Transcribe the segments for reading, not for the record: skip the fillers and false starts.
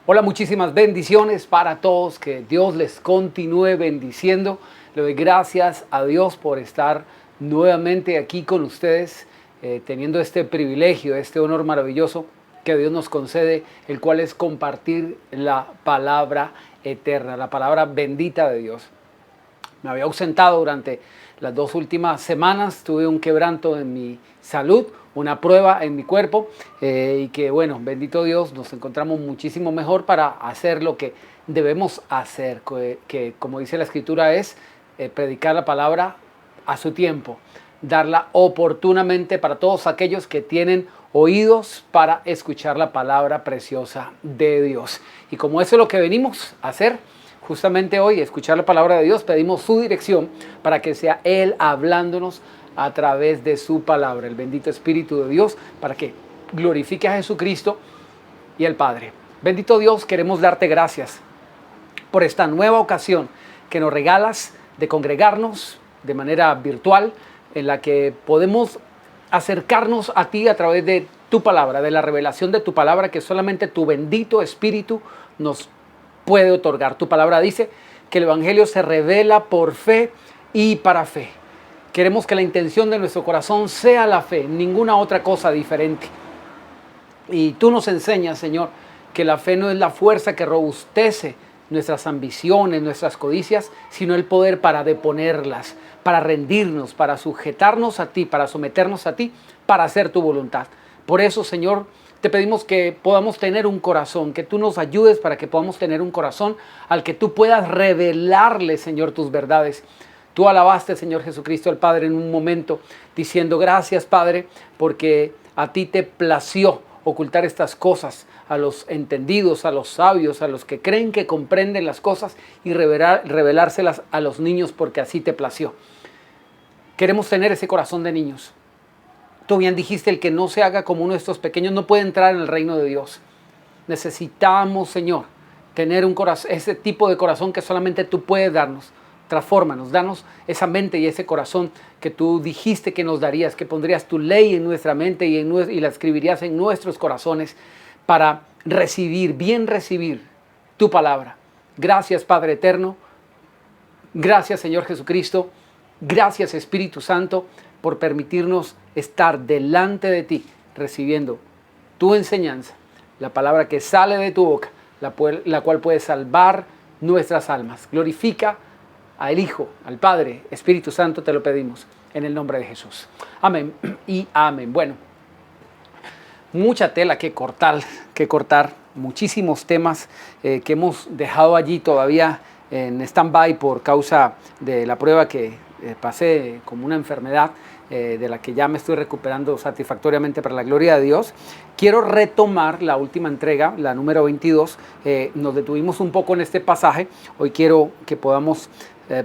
Hola, muchísimas bendiciones para todos, que Dios les continúe bendiciendo. Le doy gracias a Dios por estar nuevamente aquí con ustedes, teniendo este privilegio, este honor maravilloso que Dios nos concede, el cual es compartir la palabra eterna, la palabra bendita de Dios. Me había ausentado durante las 2 últimas semanas, tuve un quebranto en mi salud, una prueba en mi cuerpo y que bueno, bendito Dios, nos encontramos muchísimo mejor para hacer lo que debemos hacer, que como dice la Escritura es predicar la palabra a su tiempo, darla oportunamente para todos aquellos que tienen oídos para escuchar la palabra preciosa de Dios. Y como eso es lo que venimos a hacer, justamente hoy, escuchar la palabra de Dios, pedimos su dirección para que sea Él hablándonos a través de su palabra, el bendito Espíritu de Dios, para que glorifique a Jesucristo y al Padre. Bendito Dios, queremos darte gracias por esta nueva ocasión que nos regalas de congregarnos de manera virtual, en la que podemos acercarnos a ti a través de tu palabra, de la revelación de tu palabra, que solamente tu bendito Espíritu nos puede otorgar. Tu palabra dice que el Evangelio se revela por fe y para fe. Queremos que la intención de nuestro corazón sea la fe, ninguna otra cosa diferente. Y tú nos enseñas, Señor, que la fe no es la fuerza que robustece nuestras ambiciones, nuestras codicias, sino el poder para deponerlas, para rendirnos, para sujetarnos a ti, para someternos a ti, para hacer tu voluntad. Por eso, Señor, te pedimos que podamos tener un corazón, que tú nos ayudes para que podamos tener un corazón al que tú puedas revelarle, Señor, tus verdades. Tú alabaste, Señor Jesucristo, al Padre en un momento, diciendo gracias, Padre, porque a ti te plació ocultar estas cosas a los entendidos, a los sabios, a los que creen que comprenden las cosas y revelárselas a los niños porque así te plació. Queremos tener ese corazón de niños. Tú bien dijiste, el que no se haga como uno de estos pequeños no puede entrar en el reino de Dios. Necesitamos, Señor, tener un corazón, ese tipo de corazón que solamente tú puedes darnos. Transfórmanos, danos esa mente y ese corazón que tú dijiste que nos darías, que pondrías tu ley en nuestra mente y la escribirías en nuestros corazones para bien recibir tu palabra. Gracias, Padre eterno. Gracias, Señor Jesucristo. Gracias, Espíritu Santo, por permitirnos estar delante de ti, recibiendo tu enseñanza, la palabra que sale de tu boca, la cual puede salvar nuestras almas. Glorifica al Hijo, al Padre, Espíritu Santo, te lo pedimos en el nombre de Jesús. Amén y amén. Bueno, mucha tela que cortar, muchísimos temas que hemos dejado allí todavía en stand-by por causa de la prueba que pasé como una enfermedad de la que ya me estoy recuperando satisfactoriamente para la gloria de Dios. Quiero retomar la última entrega, la número 22. Nos detuvimos un poco en este pasaje. Hoy quiero que podamos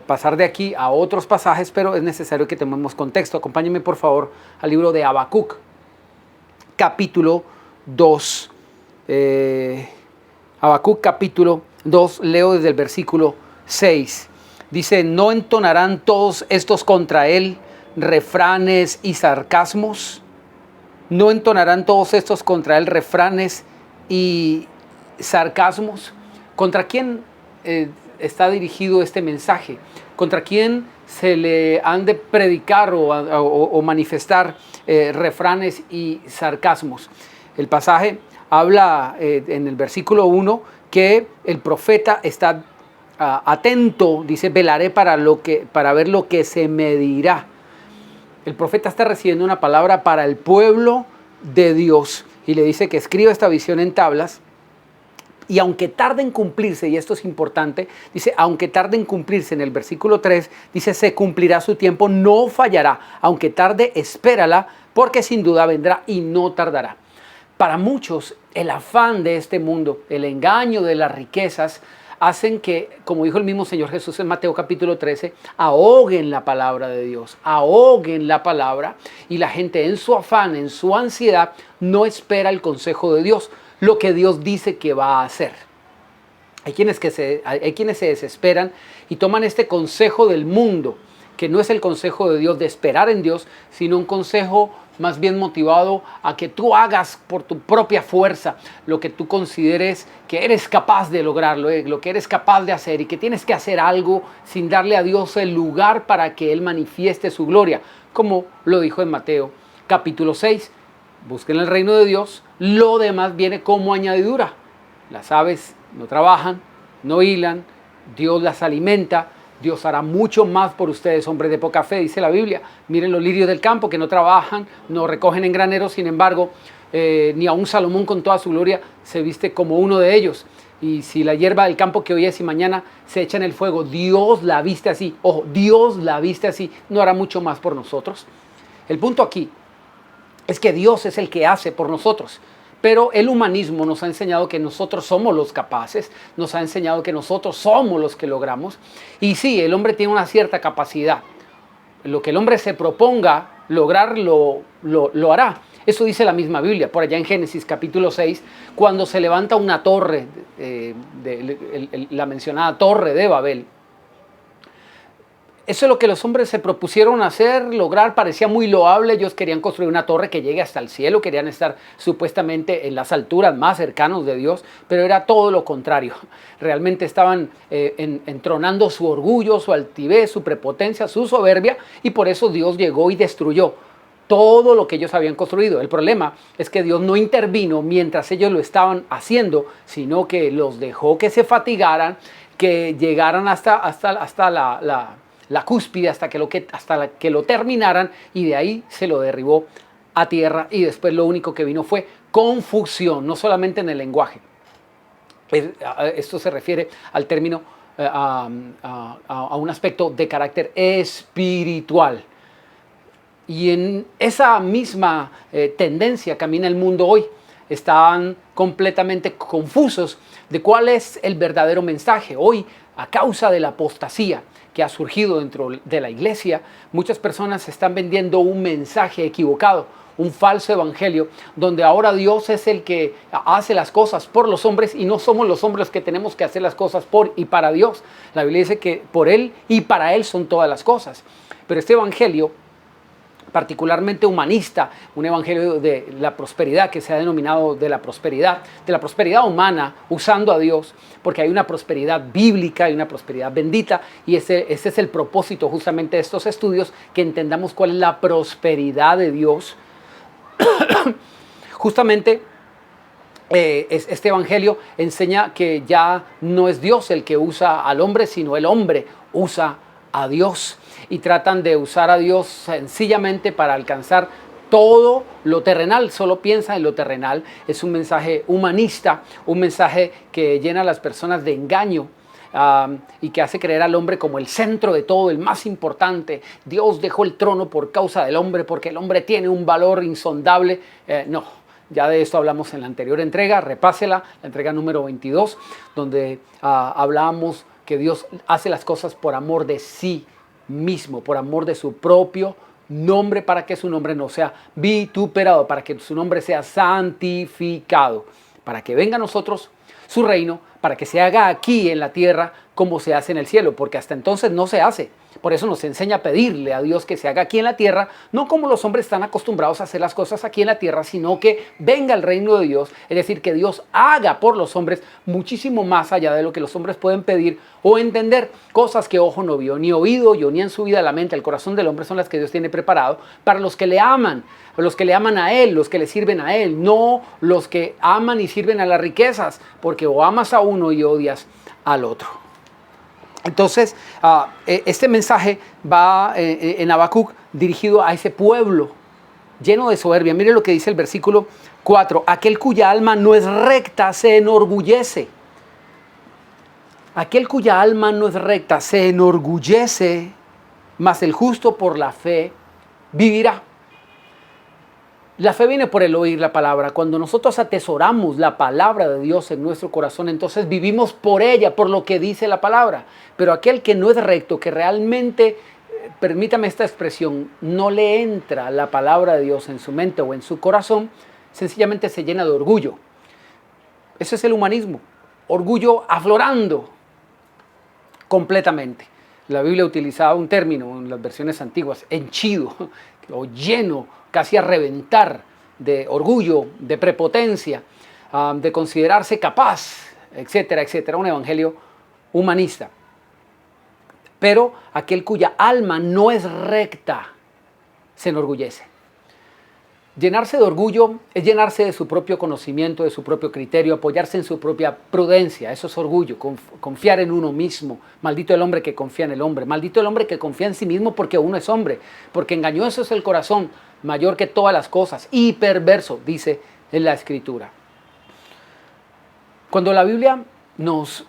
pasar de aquí a otros pasajes, pero es necesario que tomemos contexto. Acompáñenme por favor al libro de Habacuc, capítulo 2. Habacuc capítulo 2, leo desde el versículo 6. Dice, ¿no entonarán todos estos contra él refranes y sarcasmos? ¿No entonarán todos estos contra él refranes y sarcasmos? ¿Contra quién está dirigido este mensaje? ¿Contra quién se le han de predicar o manifestar refranes y sarcasmos? El pasaje habla en el versículo 1 que el profeta está atento, dice, velaré para ver lo que se me dirá. El profeta está recibiendo una palabra para el pueblo de Dios y le dice que escriba esta visión en tablas. Y aunque tarde en cumplirse, y esto es importante, dice, aunque tarde en cumplirse, en el versículo 3, dice, se cumplirá su tiempo, no fallará. Aunque tarde, espérala, porque sin duda vendrá y no tardará. Para muchos, el afán de este mundo, el engaño de las riquezas, hacen que, como dijo el mismo Señor Jesús en Mateo capítulo 13, ahoguen la palabra de Dios, ahoguen la palabra, y la gente en su afán, en su ansiedad, no espera el consejo de Dios, lo que Dios dice que va a hacer. Hay quienes se desesperan y toman este consejo del mundo, que no es el consejo de Dios de esperar en Dios, sino un consejo más bien motivado a que tú hagas por tu propia fuerza lo que tú consideres que eres capaz de lograrlo, lo que eres capaz de hacer, y que tienes que hacer algo sin darle a Dios el lugar para que Él manifieste su gloria, como lo dijo en Mateo capítulo 6. Busquen el reino de Dios, lo demás viene como añadidura. Las aves no trabajan, no hilan, Dios las alimenta. Dios hará mucho más por ustedes, hombres de poca fe, dice la Biblia. Miren los lirios del campo, que no trabajan, no recogen en graneros, sin embargo, ni aun Salomón con toda su gloria se viste como uno de ellos. Y si la hierba del campo que hoy es y mañana se echa en el fuego, Dios la viste así. Ojo, Dios la viste así, ¿no hará mucho más por nosotros? El punto aquí es que Dios es el que hace por nosotros. Pero el humanismo nos ha enseñado que nosotros somos los capaces, nos ha enseñado que nosotros somos los que logramos. Y sí, el hombre tiene una cierta capacidad. Lo que el hombre se proponga lograr, lo hará. Eso dice la misma Biblia, por allá en Génesis capítulo 6, cuando se levanta una torre, la mencionada torre de Babel. Eso es lo que los hombres se propusieron hacer, lograr, parecía muy loable. Ellos querían construir una torre que llegue hasta el cielo, querían estar supuestamente en las alturas más cercanas de Dios, pero era todo lo contrario. Realmente estaban entronando su orgullo, su altivez, su prepotencia, su soberbia, y por eso Dios llegó y destruyó todo lo que ellos habían construido. El problema es que Dios no intervino mientras ellos lo estaban haciendo, sino que los dejó que se fatigaran, que llegaran hasta la cúspide, hasta que lo terminaran, y de ahí se lo derribó a tierra, y después lo único que vino fue confusión, no solamente en el lenguaje. Esto se refiere al término, a un aspecto de carácter espiritual. Y en esa misma tendencia camina el mundo hoy. Están completamente confusos de cuál es el verdadero mensaje. Hoy, a causa de la apostasía que ha surgido dentro de la iglesia, muchas personas están vendiendo un mensaje equivocado, un falso evangelio, donde ahora Dios es el que hace las cosas por los hombres y no somos los hombres los que tenemos que hacer las cosas por y para Dios. La Biblia dice que por Él y para Él son todas las cosas. Pero este evangelio, particularmente humanista, un evangelio de la prosperidad, que se ha denominado de la prosperidad humana, usando a Dios, porque hay una prosperidad bíblica, hay una prosperidad bendita, y ese es el propósito justamente de estos estudios, que entendamos cuál es la prosperidad de Dios. Justamente este evangelio enseña que ya no es Dios el que usa al hombre, sino el hombre usa a Dios, y tratan de usar a Dios sencillamente para alcanzar todo lo terrenal. Solo piensa en lo terrenal. Es un mensaje humanista, un mensaje que llena a las personas de engaño, y que hace creer al hombre como el centro de todo, el más importante. Dios dejó el trono por causa del hombre, porque el hombre tiene un valor insondable. No, ya de esto hablamos en la anterior entrega, repásela, la entrega número 22, donde hablábamos que Dios hace las cosas por amor de sí mismo, por amor de su propio nombre, para que su nombre no sea vituperado, para que su nombre sea santificado, para que venga a nosotros su reino, para que se haga aquí en la tierra como se hace en el cielo, porque hasta entonces no se hace. Por eso nos enseña a pedirle a Dios que se haga aquí en la tierra, no como los hombres están acostumbrados a hacer las cosas aquí en la tierra, sino que venga el reino de Dios, es decir, que Dios haga por los hombres muchísimo más allá de lo que los hombres pueden pedir o entender. Cosas que ojo no vio, ni oído yo, ni en su vida la mente, el corazón del hombre, son las que Dios tiene preparado para los que le aman a Él, los que le sirven a Él, no los que aman y sirven a las riquezas, porque o amas a uno y odias al otro. Entonces, este mensaje va en Habacuc dirigido a ese pueblo lleno de soberbia. Mire lo que dice el versículo 4. Aquel cuya alma no es recta se enorgullece. Aquel cuya alma no es recta se enorgullece, mas el justo por la fe vivirá. La fe viene por el oír la palabra. Cuando nosotros atesoramos la palabra de Dios en nuestro corazón, entonces vivimos por ella, por lo que dice la palabra. Pero aquel que no es recto, que realmente, permítame esta expresión, no le entra la palabra de Dios en su mente o en su corazón, sencillamente se llena de orgullo. Ese es el humanismo. Orgullo aflorando completamente. La Biblia utilizaba un término en las versiones antiguas, henchido o lleno, casi a reventar de orgullo, de prepotencia, de considerarse capaz, etcétera, etcétera. Un evangelio humanista. Pero aquel cuya alma no es recta se enorgullece. Llenarse de orgullo es llenarse de su propio conocimiento, de su propio criterio, apoyarse en su propia prudencia. Eso es orgullo, confiar en uno mismo. Maldito el hombre que confía en el hombre. Maldito el hombre que confía en sí mismo porque uno es hombre. Porque engañoso es el corazón, mayor que todas las cosas. Y perverso, dice en la Escritura. Cuando la Biblia nos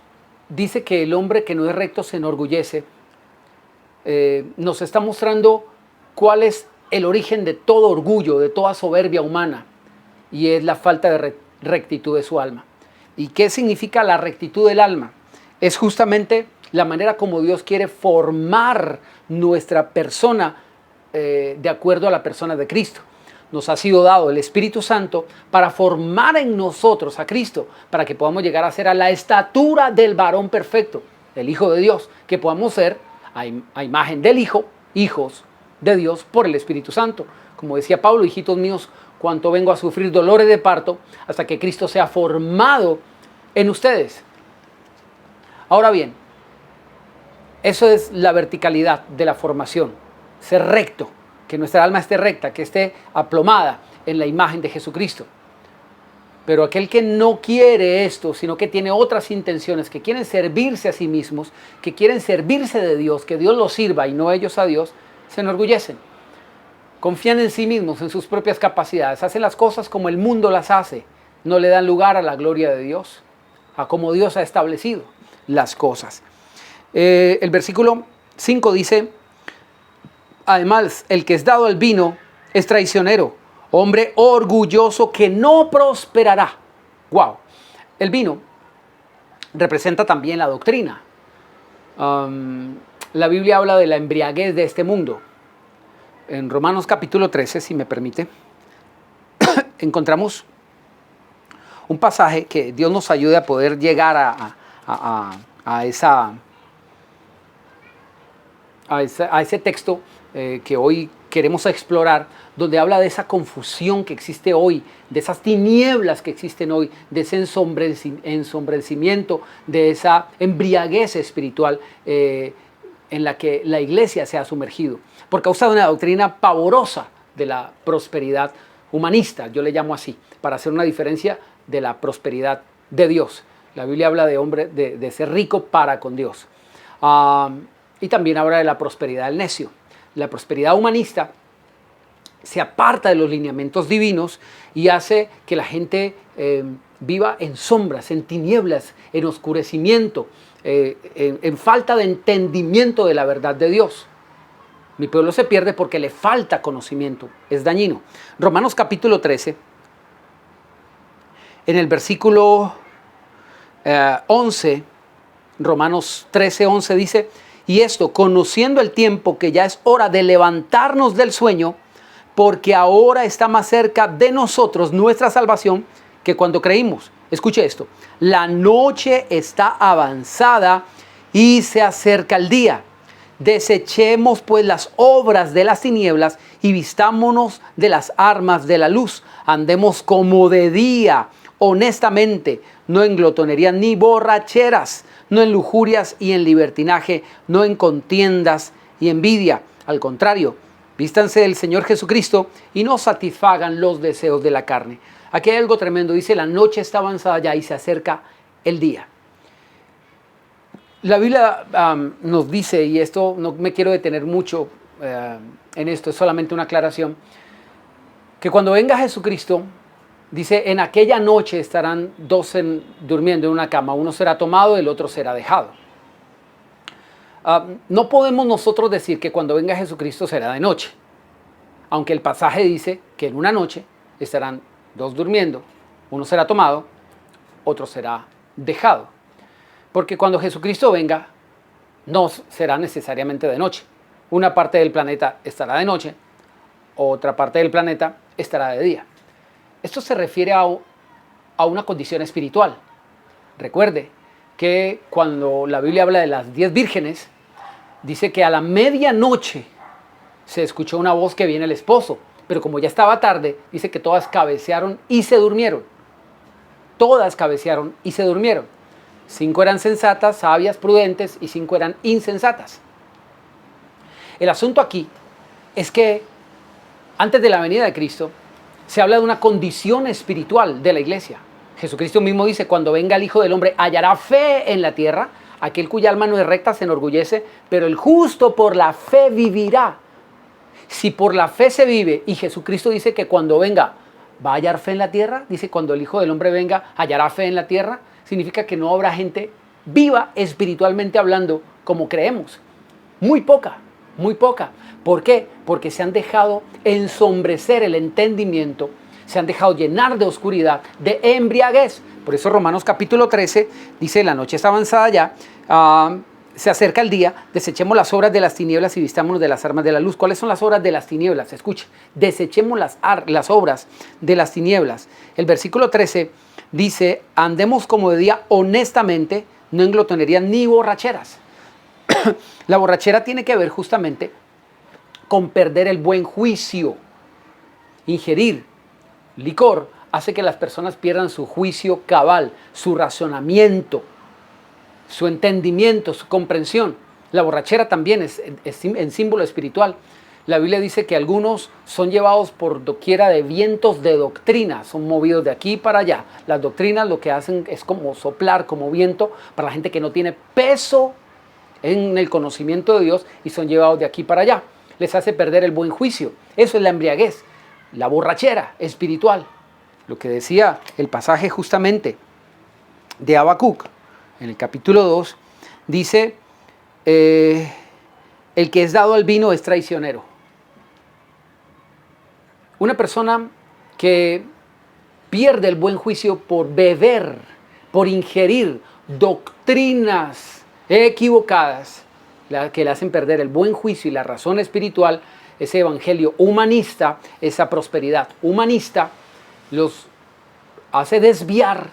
dice que el hombre que no es recto se enorgullece, nos está mostrando cuál es el origen de todo orgullo, de toda soberbia humana, y es la falta de rectitud de su alma. ¿Y qué significa la rectitud del alma? Es justamente la manera como Dios quiere formar nuestra persona de acuerdo a la persona de Cristo. Nos ha sido dado el Espíritu Santo para formar en nosotros a Cristo, para que podamos llegar a ser a la estatura del varón perfecto, el Hijo de Dios, que podamos ser a imagen del Hijo, hijos de Dios por el Espíritu Santo. Como decía Pablo, hijitos míos, cuanto vengo a sufrir dolores de parto hasta que Cristo sea formado en ustedes. Ahora bien, eso es la verticalidad de la formación, ser recto, que nuestra alma esté recta, que esté aplomada en la imagen de Jesucristo. Pero aquel que no quiere esto, sino que tiene otras intenciones, que quieren servirse a sí mismos, que quieren servirse de Dios, que Dios los sirva y no ellos a Dios, se enorgullecen. Confían en sí mismos, en sus propias capacidades, hacen las cosas como el mundo las hace, no le dan lugar a la gloria de Dios, a como Dios ha establecido las cosas. El versículo 5 dice, además, el que es dado al vino es traicionero, hombre orgulloso que no prosperará. ¡Wow! El vino representa también la doctrina. La Biblia habla de la embriaguez de este mundo. En Romanos capítulo 13, si me permite, encontramos un pasaje que Dios nos ayude a poder llegar a ese texto que hoy queremos explorar, donde habla de esa confusión que existe hoy, de esas tinieblas que existen hoy, de ese ensombrecimiento, de esa embriaguez espiritual en la que la iglesia se ha sumergido, por causa de una doctrina pavorosa de la prosperidad humanista, yo le llamo así, para hacer una diferencia de la prosperidad de Dios. La Biblia habla de hombre, de ser rico para con Dios. Y también habla de la prosperidad del necio. La prosperidad humanista se aparta de los lineamientos divinos y hace que la gente viva en sombras, en tinieblas, en oscurecimiento, en falta de entendimiento de la verdad de Dios. Mi pueblo se pierde porque le falta conocimiento, es dañino. Romanos capítulo 13, en el versículo 11, Romanos 13, 11 dice, y esto, conociendo el tiempo que ya es hora de levantarnos del sueño, porque ahora está más cerca de nosotros nuestra salvación que cuando creímos. Escuche esto, la noche está avanzada y se acerca el día. Desechemos pues las obras de las tinieblas y vistámonos de las armas de la luz. Andemos como de día, honestamente, no en glotonería ni borracheras, no en lujurias y en libertinaje, no en contiendas y envidia. Al contrario, vístanse del Señor Jesucristo y no satisfagan los deseos de la carne. Aquí hay algo tremendo, dice, la noche está avanzada ya y se acerca el día. La Biblia nos dice, y esto no me quiero detener mucho en esto, es solamente una aclaración, que cuando venga Jesucristo, dice, en aquella noche estarán dos durmiendo en una cama, uno será tomado, el otro será dejado. No podemos nosotros decir que cuando venga Jesucristo será de noche, aunque el pasaje dice que en una noche estarán dos durmiendo, uno será tomado, otro será dejado. Porque cuando Jesucristo venga, no será necesariamente de noche. Una parte del planeta estará de noche, otra parte del planeta estará de día. Esto se refiere a una condición espiritual. Recuerde que cuando la Biblia habla de las 10 vírgenes, dice que a la medianoche se escuchó una voz que viene el esposo Pero como ya estaba tarde, dice que todas cabecearon y se durmieron. Todas cabecearon y se durmieron. 5 eran sensatas, sabias, prudentes, y 5 eran insensatas. El asunto aquí es que antes de la venida de Cristo se habla de una condición espiritual de la iglesia. Jesucristo mismo dice, cuando venga el Hijo del Hombre, hallará fe en la tierra. Aquel cuya alma no es recta se enorgullece, pero el justo por la fe vivirá. Si por la fe se vive, y Jesucristo dice que cuando venga va a hallar fe en la tierra, dice cuando el Hijo del Hombre venga, hallará fe en la tierra, significa que no habrá gente viva espiritualmente hablando como creemos. Muy poca, muy poca. ¿Por qué? Porque se han dejado ensombrecer el entendimiento, se han dejado llenar de oscuridad, de embriaguez. Por eso Romanos capítulo 13 dice, la noche está avanzada ya, se acerca el día, desechemos las obras de las tinieblas y vistámonos de las armas de la luz. ¿Cuáles son las obras de las tinieblas? Escuche, desechemos las obras de las tinieblas. El versículo 13 dice, andemos como de día honestamente, no en glotonería ni borracheras. La borrachera tiene que ver justamente con perder el buen juicio. Ingerir licor hace que las personas pierdan su juicio cabal, su razonamiento, su entendimiento, su comprensión. La borrachera también es en símbolo espiritual. La Biblia dice que algunos son llevados por doquiera de vientos de doctrina, son movidos de aquí para allá. Las doctrinas lo que hacen es como soplar, como viento, para la gente que no tiene peso en el conocimiento de Dios y son llevados de aquí para allá. Les hace perder el buen juicio. Eso es la embriaguez, la borrachera espiritual. Lo que decía el pasaje justamente de Habacuc, en el capítulo 2, dice, el que es dado al vino es traicionero. Una persona que pierde el buen juicio por beber, por ingerir doctrinas equivocadas, que le hacen perder el buen juicio y la razón espiritual, ese evangelio humanista, esa prosperidad humanista, los hace desviar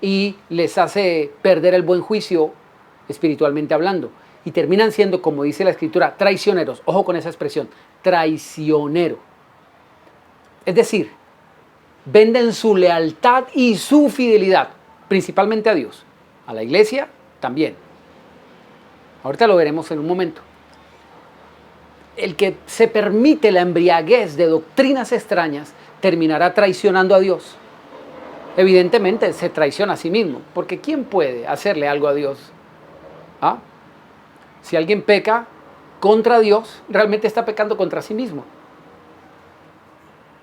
y les hace perder el buen juicio espiritualmente hablando. Y terminan siendo, como dice la Escritura, traicioneros. Ojo con esa expresión, traicionero. Es decir, venden su lealtad y su fidelidad, principalmente a Dios. A la iglesia también. Ahorita lo veremos en un momento. El que se permite la embriaguez de doctrinas extrañas terminará traicionando a Dios. Evidentemente se traiciona a sí mismo, porque ¿quién puede hacerle algo a Dios? ¿Ah? Si alguien peca contra Dios, realmente está pecando contra sí mismo.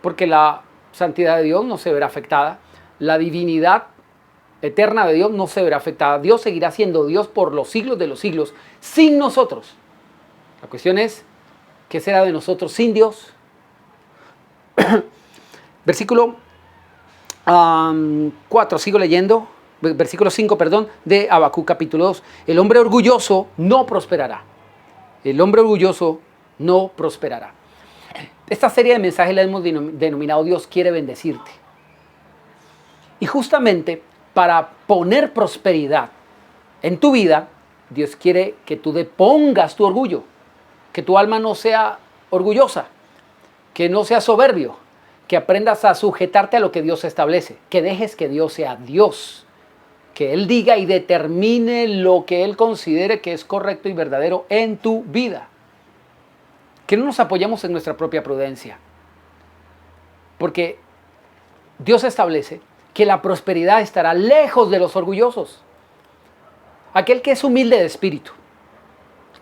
Porque la santidad de Dios no se verá afectada, la divinidad eterna de Dios no se verá afectada. Dios seguirá siendo Dios por los siglos de los siglos, sin nosotros. La cuestión es, ¿qué será de nosotros sin Dios? Versículo 4, sigo leyendo, versículo 5, perdón, de Habacuc capítulo 2. El hombre orgulloso no prosperará. El hombre orgulloso no prosperará. Esta serie de mensajes la hemos denominado Dios quiere bendecirte. Y justamente para poner prosperidad en tu vida, Dios quiere que tú depongas tu orgullo, que tu alma no sea orgullosa, que no sea soberbio, que aprendas a sujetarte a lo que Dios establece, que dejes que Dios sea Dios, que Él diga y determine lo que Él considere que es correcto y verdadero en tu vida. Que no nos apoyemos en nuestra propia prudencia, porque Dios establece que la prosperidad estará lejos de los orgullosos. Aquel que es humilde de espíritu.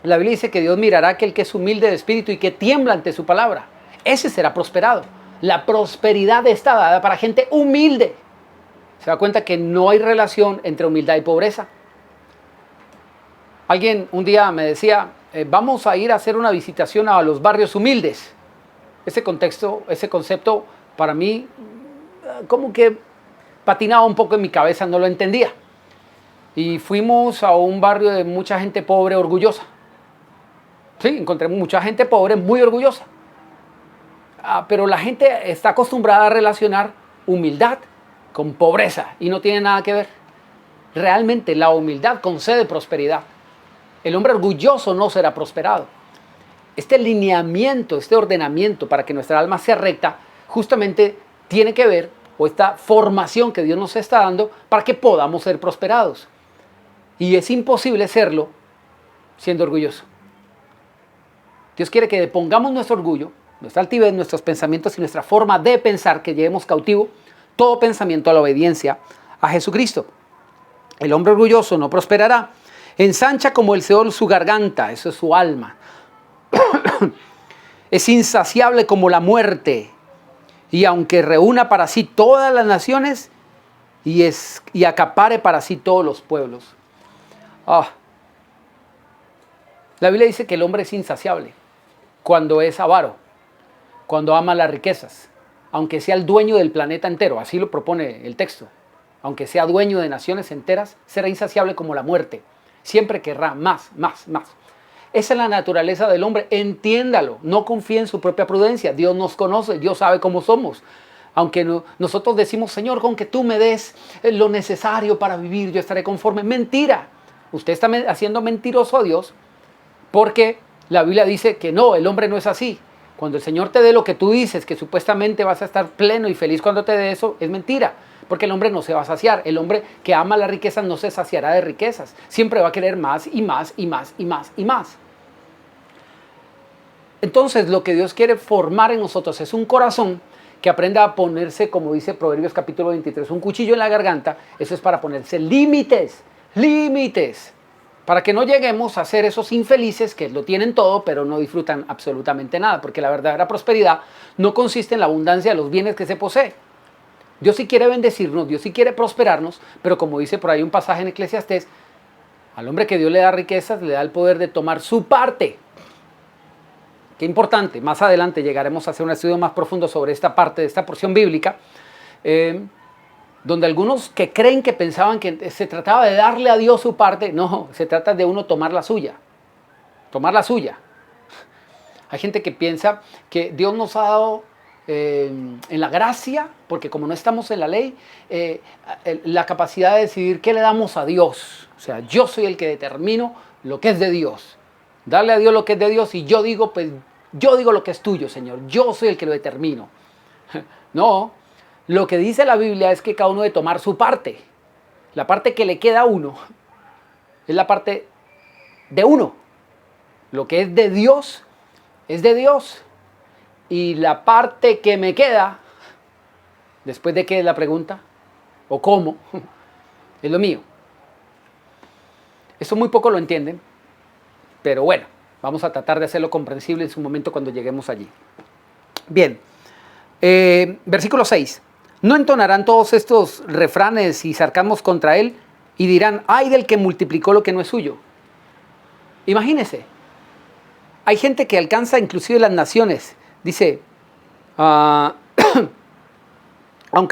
La Biblia dice que Dios mirará a aquel que es humilde de espíritu y que tiembla ante su palabra. Ese será prosperado. La prosperidad está dada para gente humilde. Se da cuenta que no hay relación entre humildad y pobreza. Alguien un día me decía, vamos a ir a hacer una visitación a los barrios humildes. Ese concepto para mí como que patinaba un poco en mi cabeza, no lo entendía. Y fuimos a un barrio de mucha gente pobre, orgullosa. Sí, encontré mucha gente pobre, muy orgullosa. Pero la gente está acostumbrada a relacionar humildad con pobreza y no tiene nada que ver. Realmente la humildad concede prosperidad. El hombre orgulloso no será prosperado. este lineamiento, este ordenamiento para que nuestra alma sea recta, justamente tiene que ver, o esta formación que Dios nos está dando para que podamos ser prosperados. Y es imposible serlo siendo orgulloso. Dios quiere que depongamos nuestro orgullo, nuestra altivez, nuestros pensamientos y nuestra forma de pensar, que llevemos cautivo todo pensamiento a la obediencia a Jesucristo. El hombre orgulloso no prosperará. Ensancha como el Seol su garganta, eso es su alma. Es insaciable como la muerte. Y aunque reúna para sí todas las naciones y acapare para sí todos los pueblos. La Biblia dice que el hombre es insaciable cuando es avaro, cuando ama las riquezas, aunque sea el dueño del planeta entero, así lo propone el texto. Aunque sea dueño de naciones enteras, será insaciable como la muerte. Siempre querrá más, más, más. Esa es la naturaleza del hombre, entiéndalo, no confíe en su propia prudencia. Dios nos conoce, Dios sabe cómo somos. Aunque nosotros decimos, Señor, con que tú me des lo necesario para vivir, yo estaré conforme. Mentira. Usted está haciendo mentiroso a Dios porque la Biblia dice que no, el hombre no es así. Cuando el Señor te dé lo que tú dices, que supuestamente vas a estar pleno y feliz cuando te dé eso, es mentira. Porque el hombre no se va a saciar. El hombre que ama las riquezas no se saciará de riquezas. Siempre va a querer más y más y más y más y más. Entonces lo que Dios quiere formar en nosotros es un corazón que aprenda a ponerse, como dice Proverbios capítulo 23, un cuchillo en la garganta. Eso es para ponerse límites, límites. Para que no lleguemos a ser esos infelices que lo tienen todo, pero no disfrutan absolutamente nada. Porque la verdadera prosperidad no consiste en la abundancia de los bienes que se posee. Dios sí quiere bendecirnos, Dios sí quiere prosperarnos, pero como dice por ahí un pasaje en Eclesiastés, al hombre que Dios le da riquezas, le da el poder de tomar su parte. Qué importante, más adelante llegaremos a hacer un estudio más profundo sobre esta parte de esta porción bíblica, donde algunos que creen que pensaban que se trataba de darle a Dios su parte, no, se trata de uno tomar la suya, tomar la suya. Hay gente que piensa que Dios nos ha dado en la gracia, porque como no estamos en la ley, la capacidad de decidir qué le damos a Dios. O sea, yo soy el que determino lo que es de Dios. Darle a Dios lo que es de Dios y yo digo, pues yo digo lo que es tuyo, Señor. Yo soy el que lo determino. No, lo que dice la Biblia es que cada uno debe tomar su parte. La parte que le queda a uno es la parte de uno. Lo que es de Dios es de Dios. Y la parte que me queda, después de qué es la pregunta, o cómo, es lo mío. Eso muy poco lo entienden, pero bueno, vamos a tratar de hacerlo comprensible en su momento cuando lleguemos allí. Bien, versículo 6. No entonarán todos estos refranes y sarcasmos contra él y dirán, ay del que multiplicó lo que no es suyo. Imagínense, hay gente que alcanza inclusive las naciones. Dice, aunque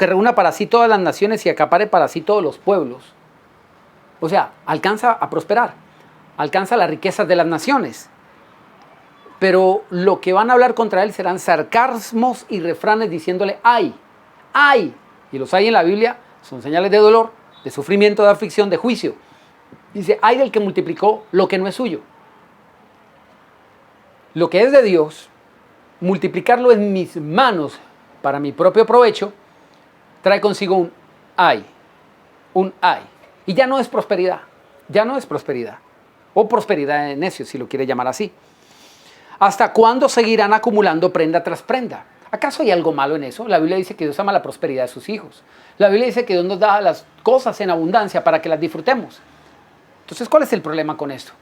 reúna para sí todas las naciones y acapare para sí todos los pueblos. O sea, alcanza a prosperar, alcanza las riquezas de las naciones. Pero lo que van a hablar contra él serán sarcasmos y refranes diciéndole, ay, ay. Y los hay en la Biblia, son señales de dolor, de sufrimiento, de aflicción, de juicio. Dice, ay del que multiplicó lo que no es suyo. Lo que es de Dios, multiplicarlo en mis manos para mi propio provecho, trae consigo un ay, un ay. Y ya no es prosperidad, ya no es prosperidad. O prosperidad de necio, si lo quiere llamar así. ¿Hasta cuándo seguirán acumulando prenda tras prenda? ¿Acaso hay algo malo en eso? La Biblia dice que Dios ama la prosperidad de sus hijos. La Biblia dice que Dios nos da las cosas en abundancia para que las disfrutemos. Entonces, ¿cuál es el problema con esto?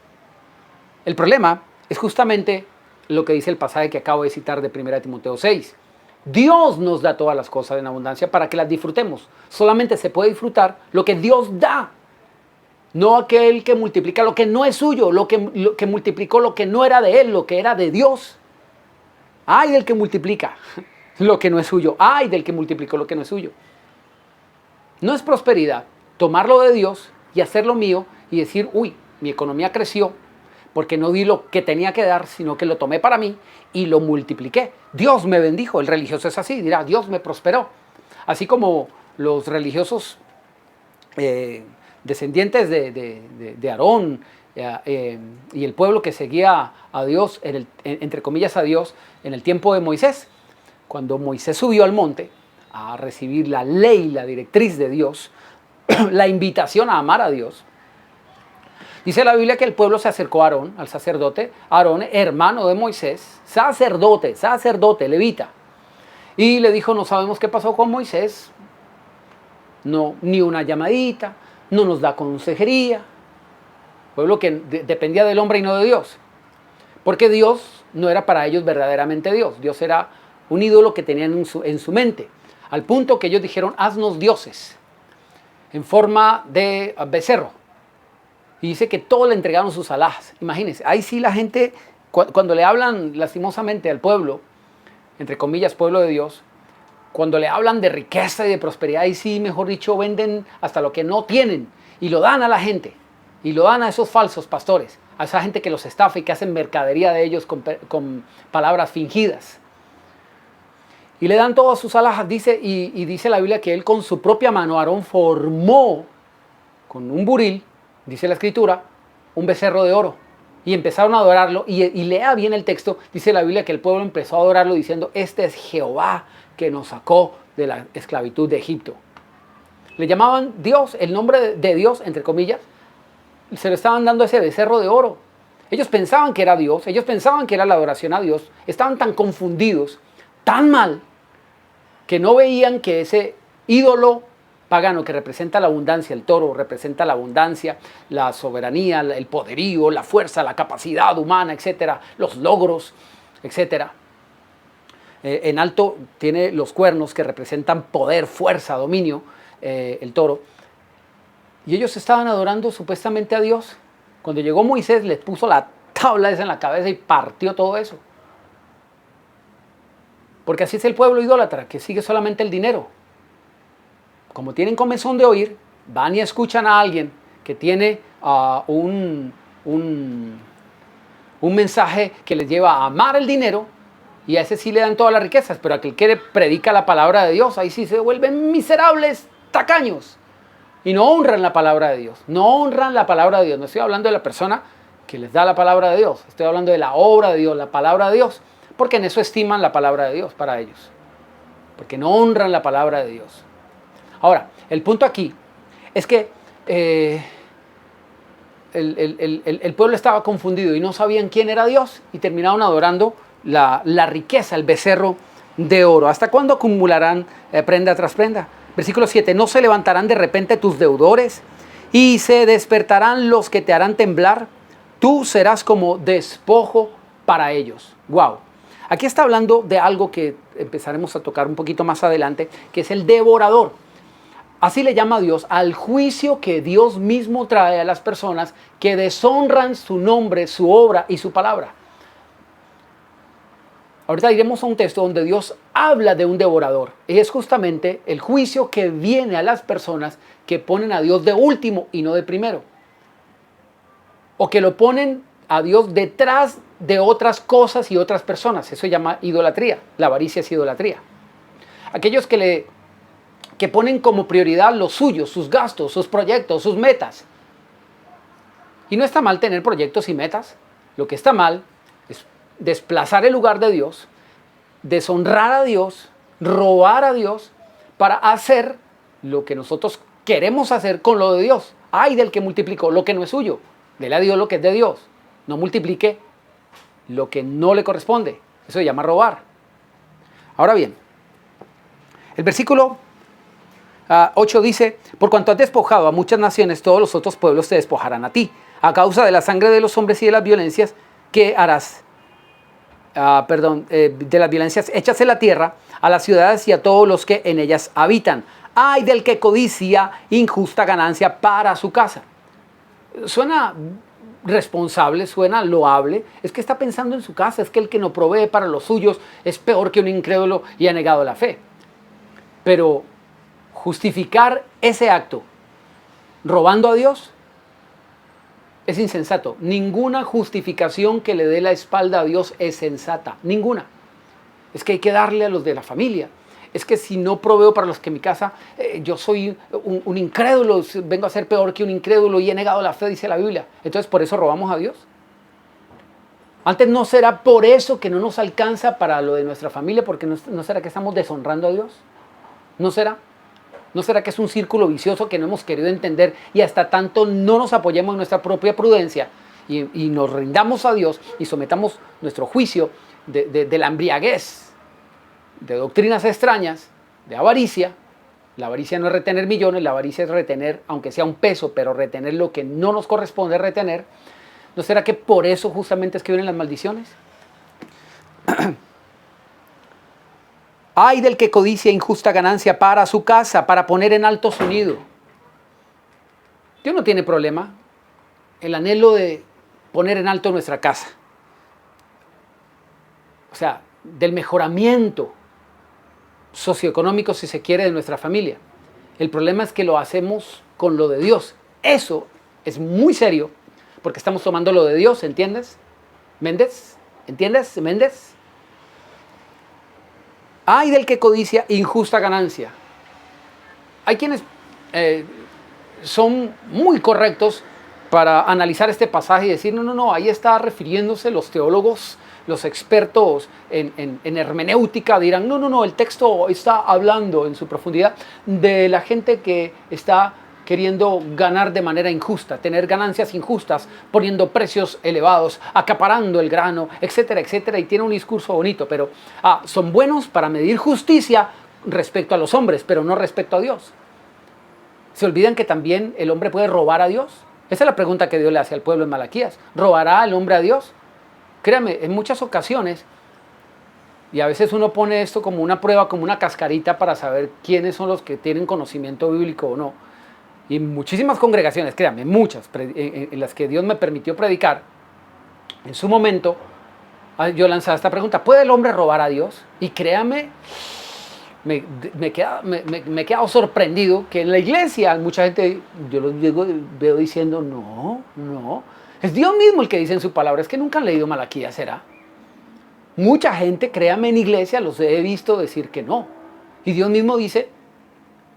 El problema es justamente lo que dice el pasaje que acabo de citar de 1 Timoteo 6. Dios nos da todas las cosas en abundancia para que las disfrutemos. Solamente se puede disfrutar lo que Dios da. No aquel que multiplica lo que no es suyo, lo que multiplicó lo que no era de él, lo que era de Dios. Ay del que multiplica lo que no es suyo. Ay del que multiplicó lo que no es suyo. No es prosperidad tomarlo de Dios y hacerlo mío y decir, uy, mi economía creció porque no di lo que tenía que dar, sino que lo tomé para mí y lo multipliqué. Dios me bendijo. El religioso es así, dirá, Dios me prosperó. Así como los religiosos descendientes de Aarón y el pueblo que seguía a Dios, entre comillas a Dios, en el tiempo de Moisés. Cuando Moisés subió al monte a recibir la ley, la directriz de Dios, la invitación a amar a Dios, dice la Biblia que el pueblo se acercó a Aarón, al sacerdote, Aarón, hermano de Moisés, sacerdote, levita, y le dijo: no sabemos qué pasó con Moisés, no, ni una llamadita, no nos da consejería. Pueblo que dependía del hombre y no de Dios, porque Dios no era para ellos verdaderamente Dios. Dios era un ídolo que tenían en su mente, al punto que ellos dijeron: haznos dioses en forma de becerro. Y dice que todos le entregaron sus alhajas. Imagínense, ahí sí la gente, cuando le hablan lastimosamente al pueblo, entre comillas, pueblo de Dios, cuando le hablan de riqueza y de prosperidad, ahí sí, mejor dicho, venden hasta lo que no tienen y lo dan a la gente. Y lo dan a esos falsos pastores, a esa gente que los estafa y que hacen mercadería de ellos con palabras fingidas. Y le dan todas sus alhajas, dice, y dice la Biblia que él con su propia mano, Aarón, formó con un buril, dice la Escritura, un becerro de oro. Y empezaron a adorarlo, y lea bien el texto, dice la Biblia que el pueblo empezó a adorarlo diciendo: este es Jehová que nos sacó de la esclavitud de Egipto. Le llamaban Dios, el nombre de Dios, entre comillas, se lo estaban dando a ese becerro de oro. Ellos pensaban que era Dios, ellos pensaban que era la adoración a Dios, estaban tan confundidos, tan mal, que no veían que ese ídolo pagano que representa la abundancia, el toro representa la abundancia, la soberanía, el poderío, la fuerza, la capacidad humana, etcétera, los logros, etcétera. En alto tiene los cuernos que representan poder, fuerza, dominio, el toro. Y ellos estaban adorando supuestamente a Dios. Cuando llegó Moisés, les puso la tabla esa en la cabeza y partió todo eso. Porque así es el pueblo idólatra, que sigue solamente el dinero. Como tienen comezón de oír, van y escuchan a alguien que tiene un mensaje que les lleva a amar el dinero, y a ese sí le dan todas las riquezas, pero aquel que predica la palabra de Dios, ahí sí se vuelven miserables, tacaños. Y no honran la palabra de Dios, no honran la palabra de Dios. No estoy hablando de la persona que les da la palabra de Dios, estoy hablando de la obra de Dios, la palabra de Dios, porque en eso estiman la palabra de Dios para ellos, porque no honran la palabra de Dios. Ahora, el punto aquí es que el pueblo estaba confundido y no sabían quién era Dios, y terminaron adorando la riqueza, el becerro de oro. ¿Hasta cuándo acumularán prenda tras prenda? Versículo 7, no se levantarán de repente tus deudores y se despertarán los que te harán temblar. Tú serás como despojo para ellos. Wow. Aquí está hablando de algo que empezaremos a tocar un poquito más adelante, que es el devorador. Así le llama Dios al juicio que Dios mismo trae a las personas que deshonran su nombre, su obra y su palabra. Ahorita iremos a un texto donde Dios habla de un devorador. Y es justamente el juicio que viene a las personas que ponen a Dios de último y no de primero. O que lo ponen a Dios detrás de otras cosas y otras personas. Eso se llama idolatría. La avaricia es idolatría. Aquellos que ponen como prioridad lo suyo, sus gastos, sus proyectos, sus metas. Y no está mal tener proyectos y metas. Lo que está mal es desplazar el lugar de Dios, deshonrar a Dios, robar a Dios para hacer lo que nosotros queremos hacer con lo de Dios. Ay del que multiplicó lo que no es suyo. Dele a Dios lo que es de Dios. No multiplique lo que no le corresponde. Eso se llama robar. Ahora bien, el versículo 8 dice: por cuanto has despojado a muchas naciones, todos los otros pueblos te despojarán a ti, a causa de la sangre de los hombres y de las violencias que harás. De las violencias hechas en la tierra, a las ciudades y a todos los que en ellas habitan. Ay del que codicia injusta ganancia para su casa. Suena responsable, suena loable. Es que está pensando en su casa, es que el que no provee para los suyos es peor que un incrédulo y ha negado la fe. Pero justificar ese acto robando a Dios es insensato. Ninguna justificación que le dé la espalda a Dios es sensata. Ninguna. Es que hay que darle a los de la familia. es que si no proveo para los que en mi casa, yo soy un incrédulo, vengo a ser peor que un incrédulo y he negado la fe, dice la Biblia. Entonces, ¿por eso robamos a Dios? Antes, ¿no será por eso que no nos alcanza para lo de nuestra familia? Porque no será que estamos deshonrando a Dios. ¿No será? ¿No será que es un círculo vicioso que no hemos querido entender y hasta tanto no nos apoyemos en nuestra propia prudencia y nos rindamos a Dios y sometamos nuestro juicio de la embriaguez, de doctrinas extrañas, de avaricia? La avaricia no es retener millones, la avaricia es retener, aunque sea un peso, pero retener lo que no nos corresponde retener. ¿No será que por eso justamente es que vienen las maldiciones? Ay del que codicia injusta ganancia para su casa, para poner en alto su nido. Dios no tiene problema el anhelo de poner en alto nuestra casa. O sea, del mejoramiento socioeconómico, si se quiere, de nuestra familia. El problema es que lo hacemos con lo de Dios. Eso es muy serio, porque estamos tomando lo de Dios, ¿entiendes? ¿Méndez? ¿Entiendes? ¿Méndez? Ay del que codicia injusta ganancia. Hay quienes son muy correctos para analizar este pasaje y decir, no, ahí está refiriéndose los teólogos, los expertos en hermenéutica dirán, no, el texto está hablando en su profundidad de la gente que está queriendo ganar de manera injusta, tener ganancias injustas, poniendo precios elevados, acaparando el grano, etcétera, etcétera, y tiene un discurso bonito, pero son buenos para medir justicia respecto a los hombres, pero no respecto a Dios. ¿Se olvidan que también el hombre puede robar a Dios? Esa es la pregunta que Dios le hace al pueblo en Malaquías. ¿Robará el hombre a Dios? Créame, en muchas ocasiones, y a veces uno pone esto como una prueba, como una cascarita para saber quiénes son los que tienen conocimiento bíblico o no. Y en muchísimas congregaciones, créanme, muchas, en las que Dios me permitió predicar, en su momento, yo lanzaba esta pregunta, ¿puede el hombre robar a Dios? Y créanme, me he quedado sorprendido que en la iglesia mucha gente, yo los veo diciendo, no, es Dios mismo el que dice en su palabra, es que nunca han leído Malaquías, ¿será? Mucha gente, créanme, en iglesia los he visto decir que no. Y Dios mismo dice,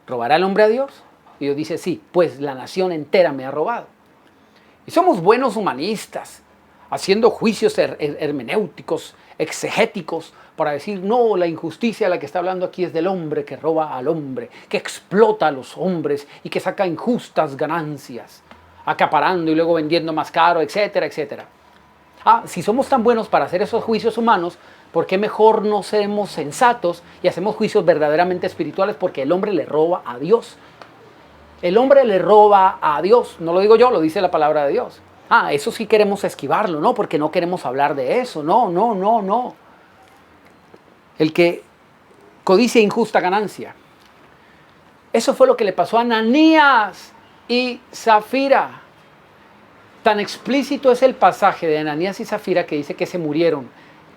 ¿robará el hombre a Dios? Y Dios dice, sí, pues la nación entera me ha robado. Y somos buenos humanistas, haciendo juicios hermenéuticos, exegéticos, para decir, no, la injusticia de la que está hablando aquí es del hombre que roba al hombre, que explota a los hombres y que saca injustas ganancias, acaparando y luego vendiendo más caro, etcétera, etcétera. Si somos tan buenos para hacer esos juicios humanos, ¿por qué mejor no seremos sensatos y hacemos juicios verdaderamente espirituales? Porque el hombre le roba a Dios. El hombre le roba a Dios, no lo digo yo, lo dice la palabra de Dios. Eso sí queremos esquivarlo, ¿no? Porque no queremos hablar de eso, no. El que codicia injusta ganancia. Eso fue lo que le pasó a Ananías y Zafira. Tan explícito es el pasaje de Ananías y Zafira que dice que se murieron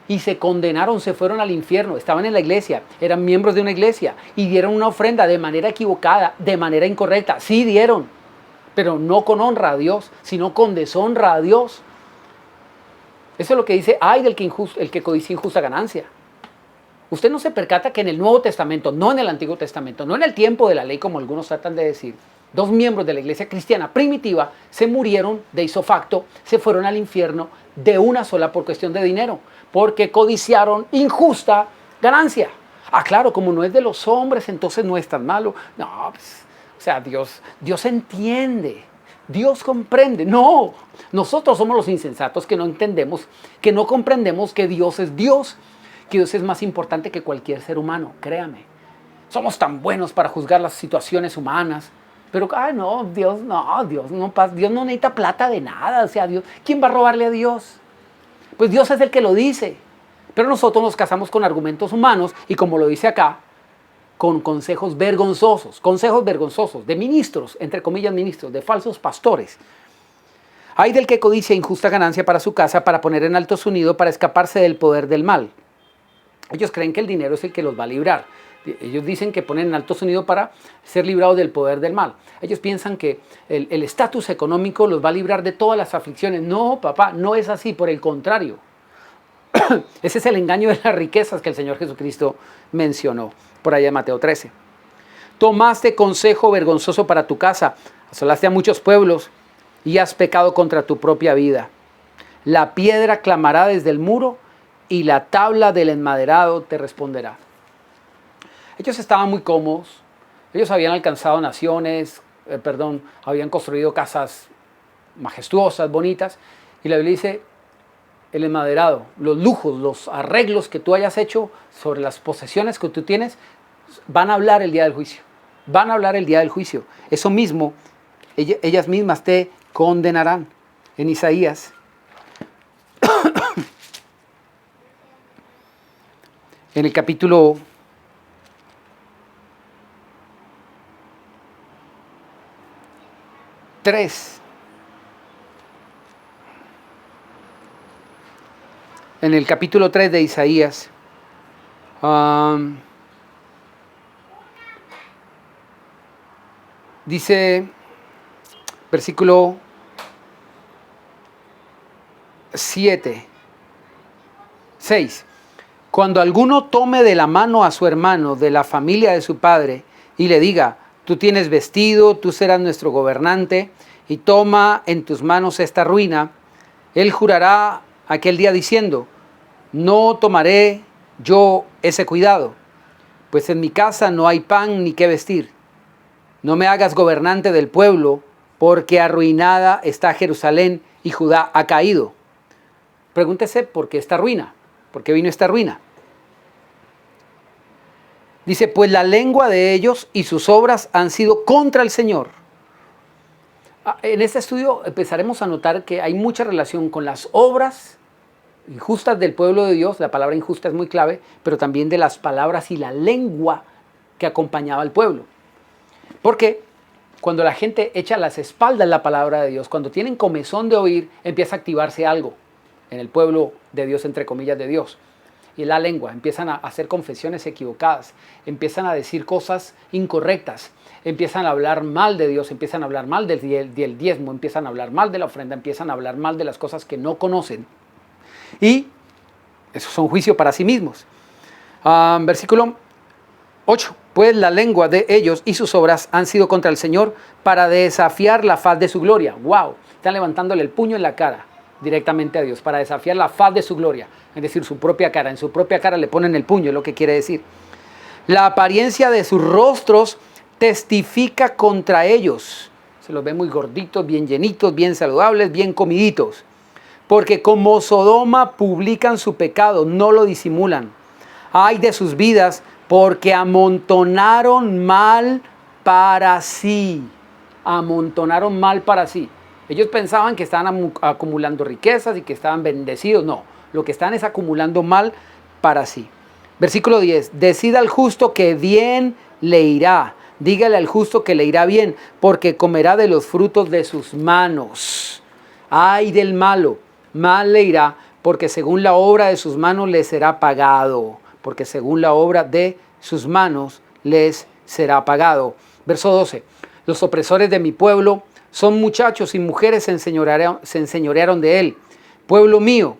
y se condenaron, se fueron al infierno, estaban en la iglesia, eran miembros de una iglesia y dieron una ofrenda de manera equivocada, de manera incorrecta. Sí dieron, pero no con honra a Dios, sino con deshonra a Dios. Eso es lo que dice, ay del que el que codicia injusta ganancia. Usted no se percata que en el Nuevo Testamento, no en el Antiguo Testamento, no en el tiempo de la ley como algunos tratan de decir, 2 miembros de la iglesia cristiana primitiva se murieron de ipso facto, se fueron al infierno de una sola por cuestión de dinero, porque codiciaron injusta ganancia. Claro, como no es de los hombres, entonces no es tan malo. No, pues, o sea, Dios entiende, Dios comprende. No, nosotros somos los insensatos que no entendemos, que no comprendemos que Dios es Dios, que Dios es más importante que cualquier ser humano, créame. Somos tan buenos para juzgar las situaciones humanas. Pero, Dios no necesita plata de nada. O sea, Dios, ¿quién va a robarle a Dios? Pues Dios es el que lo dice. Pero nosotros nos casamos con argumentos humanos y, como lo dice acá, con consejos vergonzosos de ministros, entre comillas ministros, de falsos pastores. Ay del que codicia injusta ganancia para su casa, para poner en alto su nido, para escaparse del poder del mal. Ellos creen que el dinero es el que los va a librar. Ellos dicen que ponen en alto su nido para ser librados del poder del mal. Ellos piensan que el estatus económico los va a librar de todas las aflicciones. No, papá, no es así, por el contrario. Ese es el engaño de las riquezas que el Señor Jesucristo mencionó. por allá en Mateo 13. Tomaste consejo vergonzoso para tu casa, asolaste a muchos pueblos y has pecado contra tu propia vida. La piedra clamará desde el muro y la tabla del enmaderado te responderá. Ellos estaban muy cómodos, ellos habían alcanzado naciones, habían construido casas majestuosas, bonitas, y la Biblia dice, el enmaderado, los lujos, los arreglos que tú hayas hecho sobre las posesiones que tú tienes, van a hablar el día del juicio. Van a hablar el día del juicio. Eso mismo, ellas mismas te condenarán. En Isaías, en el capítulo 3, en el capítulo 3 de Isaías, dice, versículo 6. Cuando alguno tome de la mano a su hermano de la familia de su padre y le diga, tú tienes vestido, tú serás nuestro gobernante, y toma en tus manos esta ruina, él jurará aquel día diciendo, no tomaré yo ese cuidado, pues en mi casa no hay pan ni qué vestir. No me hagas gobernante del pueblo, porque arruinada está Jerusalén y Judá ha caído. Pregúntese por qué esta ruina, por qué vino esta ruina. Dice, pues la lengua de ellos y sus obras han sido contra el Señor. En este estudio empezaremos a notar que hay mucha relación con las obras injustas del pueblo de Dios. La palabra injusta es muy clave, pero también de las palabras y la lengua que acompañaba al pueblo. Porque cuando la gente echa las espaldas la palabra de Dios, cuando tienen comezón de oír, empieza a activarse algo en el pueblo de Dios, entre comillas, de Dios. Y la lengua, empiezan a hacer confesiones equivocadas, empiezan a decir cosas incorrectas, empiezan a hablar mal de Dios, empiezan a hablar mal del diezmo, empiezan a hablar mal de la ofrenda, empiezan a hablar mal de las cosas que no conocen. Y esos son juicios para sí mismos. Versículo 8. Pues la lengua de ellos y sus obras han sido contra el Señor para desafiar la faz de su gloria. ¡Wow! Están levantándole el puño en la cara directamente a Dios para desafiar la faz de su gloria. Es decir, su propia cara. En su propia cara le ponen el puño, es lo que quiere decir. La apariencia de sus rostros testifica contra ellos. Se los ve muy gorditos, bien llenitos, bien saludables, bien comiditos. Porque como Sodoma publican su pecado, no lo disimulan. Ay de sus vidas, porque amontonaron mal para sí. Amontonaron mal para sí. Ellos pensaban que estaban acumulando riquezas y que estaban bendecidos. No, lo que están es acumulando mal para sí. Versículo 10. Decida al justo que bien le irá. Dígale al justo que le irá bien, porque comerá de los frutos de sus manos. Ay del malo, mal le irá, porque según la obra de sus manos les será pagado. Porque según la obra de sus manos les será pagado. Verso 12. Los opresores de mi pueblo son muchachos y mujeres se enseñorearon de él. Pueblo mío,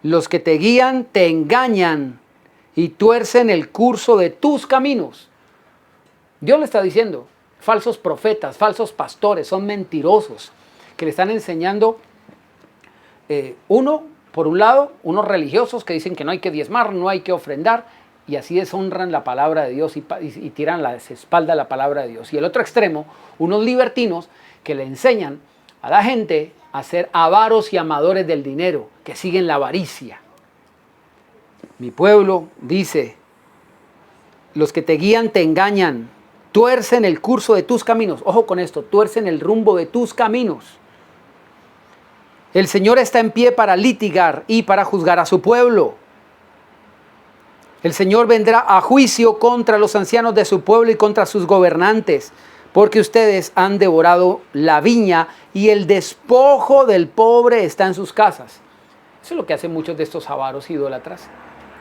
los que te guían te engañan y tuercen el curso de tus caminos. Dios le está diciendo, falsos profetas, falsos pastores, son mentirosos, que le están enseñando, por un lado, unos religiosos que dicen que no hay que diezmar, no hay que ofrendar, y así deshonran la palabra de Dios y tiran la espalda a la palabra de Dios. Y el otro extremo, unos libertinos que le enseñan a la gente a ser avaros y amadores del dinero, que siguen la avaricia. Mi pueblo dice, los que te guían te engañan, tuercen el curso de tus caminos. Ojo con esto, tuercen el rumbo de tus caminos. El Señor está en pie para litigar y para juzgar a su pueblo. El Señor vendrá a juicio contra los ancianos de su pueblo y contra sus gobernantes, porque ustedes han devorado la viña y el despojo del pobre está en sus casas. Eso es lo que hacen muchos de estos avaros idólatras,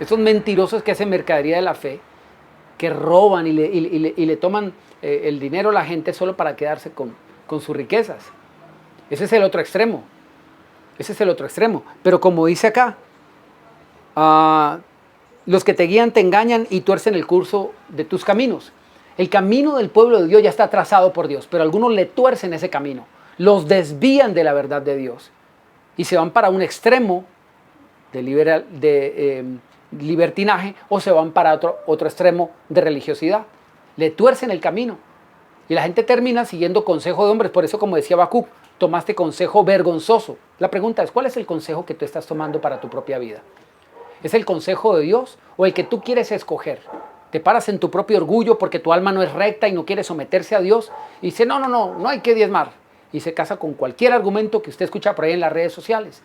estos mentirosos que hacen mercadería de la fe, que roban y le toman el dinero a la gente solo para quedarse con sus riquezas. Ese es el otro extremo. Ese es el otro extremo. Pero como dice acá, Los que te guían te engañan y tuercen el curso de tus caminos. El camino del pueblo de Dios ya está trazado por Dios, pero algunos le tuercen ese camino, los desvían de la verdad de Dios y se van para un extremo de libertinaje o se van para otro extremo de religiosidad. Le tuercen el camino y la gente termina siguiendo consejo de hombres. Por eso, como decía Habacuc, tomaste consejo vergonzoso. La pregunta es, ¿cuál es el consejo que tú estás tomando para tu propia vida? ¿Es el consejo de Dios o el que tú quieres escoger? Te paras en tu propio orgullo porque tu alma no es recta y no quiere someterse a Dios y dice, no hay que diezmar. Y se casa con cualquier argumento que usted escucha por ahí en las redes sociales.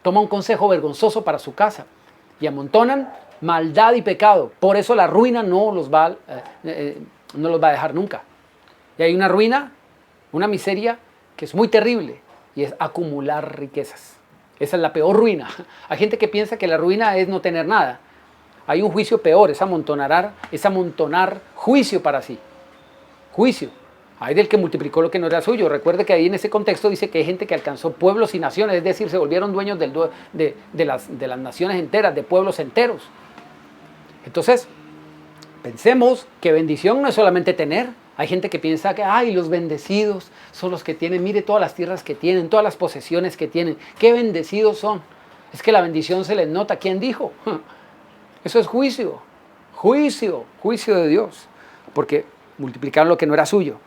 Toma un consejo vergonzoso para su casa y amontonan maldad y pecado. Por eso la ruina no los va a dejar nunca. Y hay una ruina, una miseria que es muy terrible y es acumular riquezas. Esa es la peor ruina. Hay gente que piensa que la ruina es no tener nada. Hay un juicio peor, es amontonar juicio para sí. Juicio. Hay del que multiplicó lo que no era suyo. Recuerde que ahí en ese contexto dice que hay gente que alcanzó pueblos y naciones, es decir, se volvieron dueños de las naciones enteras, de pueblos enteros. Entonces, pensemos que bendición no es solamente tener. Hay gente que piensa que los bendecidos son los que tienen, mire todas las tierras que tienen, todas las posesiones que tienen. ¡Qué bendecidos son! Es que la bendición se les nota. ¿Quién dijo? Eso es juicio de Dios, porque multiplicaron lo que no era suyo.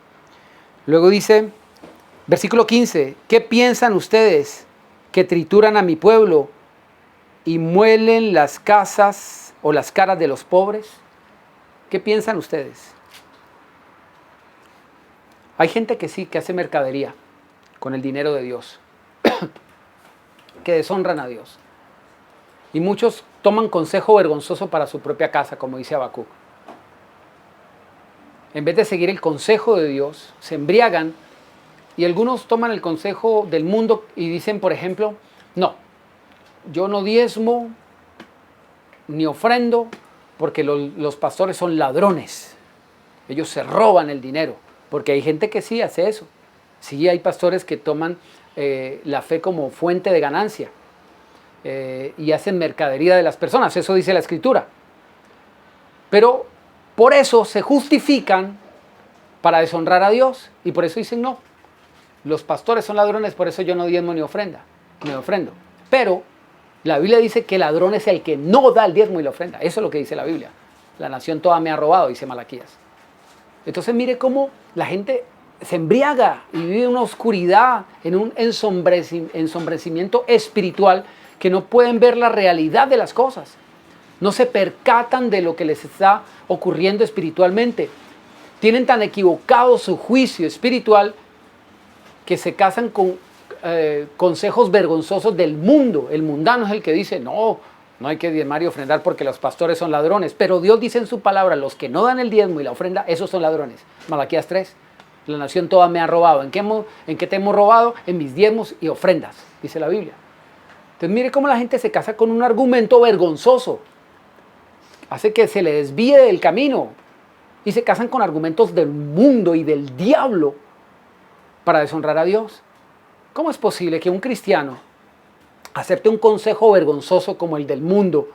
Luego dice, versículo 15, ¿qué piensan ustedes que trituran a mi pueblo y muelen las casas o las caras de los pobres? ¿Qué piensan ustedes? Hay gente que sí, que hace mercadería con el dinero de Dios, que deshonran a Dios. Y muchos toman consejo vergonzoso para su propia casa, como dice Habacuc. En vez de seguir el consejo de Dios, se embriagan y algunos toman el consejo del mundo y dicen, por ejemplo, no, yo no diezmo ni ofrendo porque los pastores son ladrones. Ellos se roban el dinero, porque hay gente que sí hace eso. Sí, hay pastores que toman la fe como fuente de ganancia. Y hacen mercadería de las personas, eso dice la Escritura. Pero por eso se justifican para deshonrar a Dios y por eso dicen no. Los pastores son ladrones, por eso yo no diezmo ni ofrendo. Pero la Biblia dice que ladrón es el que no da el diezmo y la ofrenda. Eso es lo que dice la Biblia. La nación toda me ha robado, dice Malaquías. Entonces mire cómo la gente se embriaga y vive una oscuridad, en un ensombrecimiento espiritual, que no pueden ver la realidad de las cosas. No se percatan de lo que les está ocurriendo espiritualmente. Tienen tan equivocado su juicio espiritual que se casan con consejos vergonzosos del mundo. El mundano es el que dice, no hay que diezmar y ofrendar porque los pastores son ladrones. Pero Dios dice en su palabra, los que no dan el diezmo y la ofrenda, esos son ladrones. Malaquías 3, la nación toda me ha robado. ¿En qué te hemos robado? En mis diezmos y ofrendas, dice la Biblia. Entonces mire cómo la gente se casa con un argumento vergonzoso. Hace que se le desvíe del camino. Y se casan con argumentos del mundo y del diablo para deshonrar a Dios. ¿Cómo es posible que un cristiano acepte un consejo vergonzoso como el del mundo?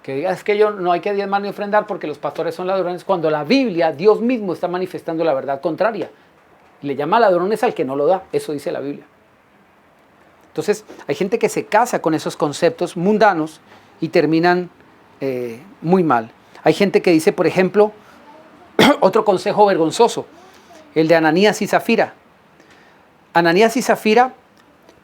Que diga, es que no hay que diezmar ni ofrendar porque los pastores son ladrones, cuando la Biblia, Dios mismo está manifestando la verdad contraria. Le llama ladrones al que no lo da. Eso dice la Biblia. Entonces, hay gente que se casa con esos conceptos mundanos y terminan muy mal. Hay gente que dice, por ejemplo, otro consejo vergonzoso, el de Ananías y Zafira. Ananías y Zafira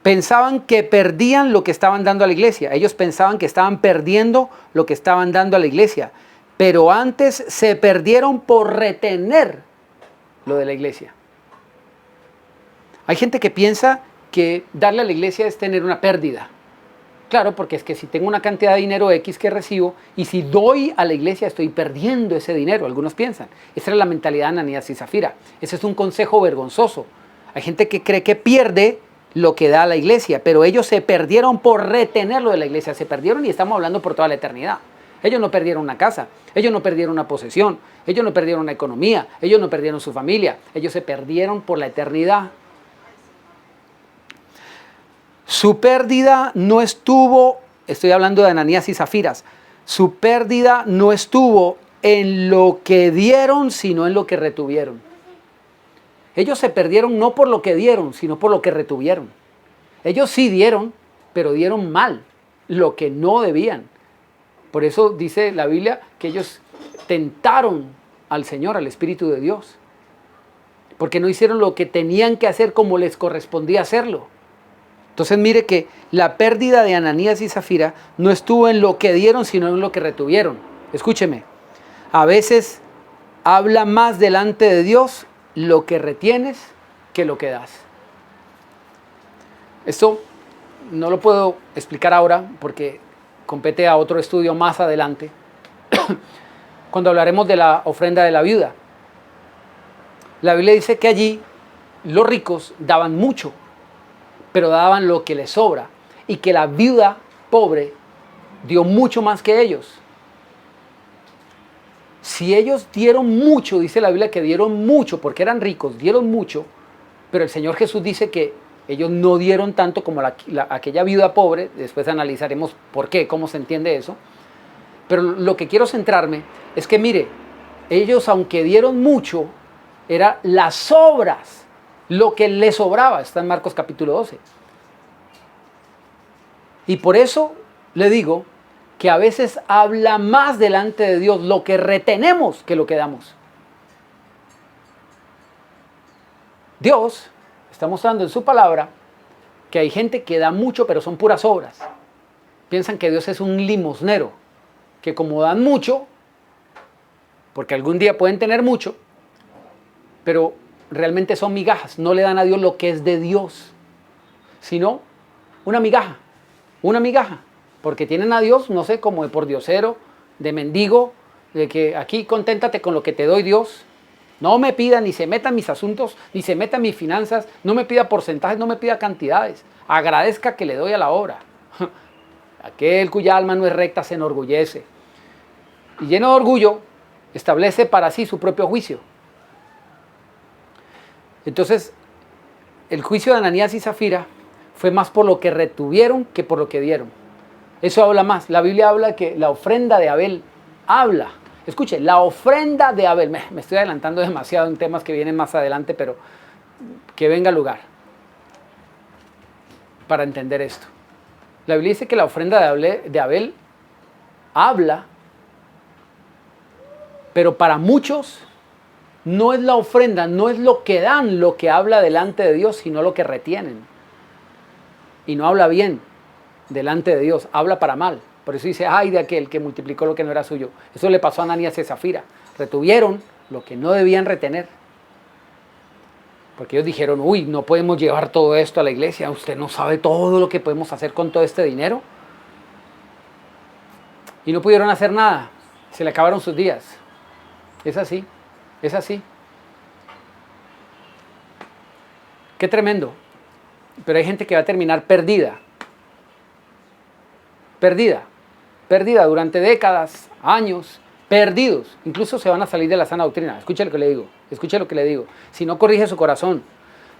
pensaban que perdían lo que estaban dando a la iglesia. Ellos pensaban que estaban perdiendo lo que estaban dando a la iglesia. Pero antes se perdieron por retener lo de la iglesia. Hay gente que piensa que darle a la iglesia es tener una pérdida. Claro, porque es que si tengo una cantidad de dinero X que recibo y si doy a la iglesia estoy perdiendo ese dinero, algunos piensan. Esa era la mentalidad de Ananías y Zafira. Ese es un consejo vergonzoso. Hay gente que cree que pierde lo que da a la iglesia, pero ellos se perdieron por retenerlo de la iglesia. Se perdieron y estamos hablando por toda la eternidad. Ellos no perdieron una casa, ellos no perdieron una posesión, ellos no perdieron una economía, ellos no perdieron su familia, ellos se perdieron por la eternidad. Su pérdida no estuvo, estoy hablando de Ananías y Zafiras, Su pérdida no estuvo en lo que dieron, sino en lo que retuvieron. Ellos se perdieron no por lo que dieron, sino por lo que retuvieron. Ellos sí dieron, pero dieron mal, lo que no debían. Por eso dice la Biblia que ellos tentaron al Señor, al Espíritu de Dios, porque no hicieron lo que tenían que hacer como les correspondía hacerlo. Entonces mire que la pérdida de Ananías y Zafira no estuvo en lo que dieron, sino en lo que retuvieron. Escúcheme, a veces habla más delante de Dios lo que retienes que lo que das. Esto no lo puedo explicar ahora porque compete a otro estudio más adelante, cuando hablaremos de la ofrenda de la viuda. La Biblia dice que allí los ricos daban mucho, pero daban lo que les sobra, y que la viuda pobre dio mucho más que ellos. Si ellos dieron mucho, dice la Biblia que dieron mucho, porque eran ricos, dieron mucho, pero el Señor Jesús dice que ellos no dieron tanto como aquella viuda pobre. Después analizaremos por qué, cómo se entiende eso. Pero lo que quiero centrarme es que mire, ellos aunque dieron mucho, eran las sobras, lo que les sobraba. Está en Marcos capítulo 12. Y por eso le digo que a veces habla más delante de Dios lo que retenemos que lo que damos. Dios está mostrando en su palabra que hay gente que da mucho, pero son puras obras. Piensan que Dios es un limosnero, que como dan mucho, porque algún día pueden tener mucho, pero realmente son migajas, no le dan a Dios lo que es de Dios, sino una migaja, porque tienen a Dios, no sé, como de pordiosero, de mendigo, de que aquí conténtate con lo que te doy, Dios. No me pida, ni se meta en mis asuntos, ni se meta en mis finanzas, no me pida porcentajes, no me pida cantidades. Agradezca que le doy a la obra. Aquel cuya alma no es recta se enorgullece. Y lleno de orgullo, establece para sí su propio juicio. Entonces, el juicio de Ananías y Zafira fue más por lo que retuvieron que por lo que dieron. Eso habla más. La Biblia habla que la ofrenda de Abel habla. Escuche, la ofrenda de Abel, me estoy adelantando demasiado en temas que vienen más adelante, pero que venga lugar para entender esto. La Biblia dice que la ofrenda de Abel habla, pero para muchos no es la ofrenda, no es lo que dan lo que habla delante de Dios, sino lo que retienen. Y no habla bien delante de Dios, habla para mal. Por eso dice, ay de aquel que multiplicó lo que no era suyo. Eso le pasó a Ananías y Zafira. Retuvieron lo que no debían retener. Porque ellos dijeron, uy, no podemos llevar todo esto a la iglesia. Usted no sabe todo lo que podemos hacer con todo este dinero. Y no pudieron hacer nada. Se le acabaron sus días. Es así, es así. Qué tremendo. Pero hay gente que va a terminar perdida. Perdida durante décadas, años, perdidos. Incluso se van a salir de la sana doctrina. Escuche lo que le digo. Si no corrige su corazón,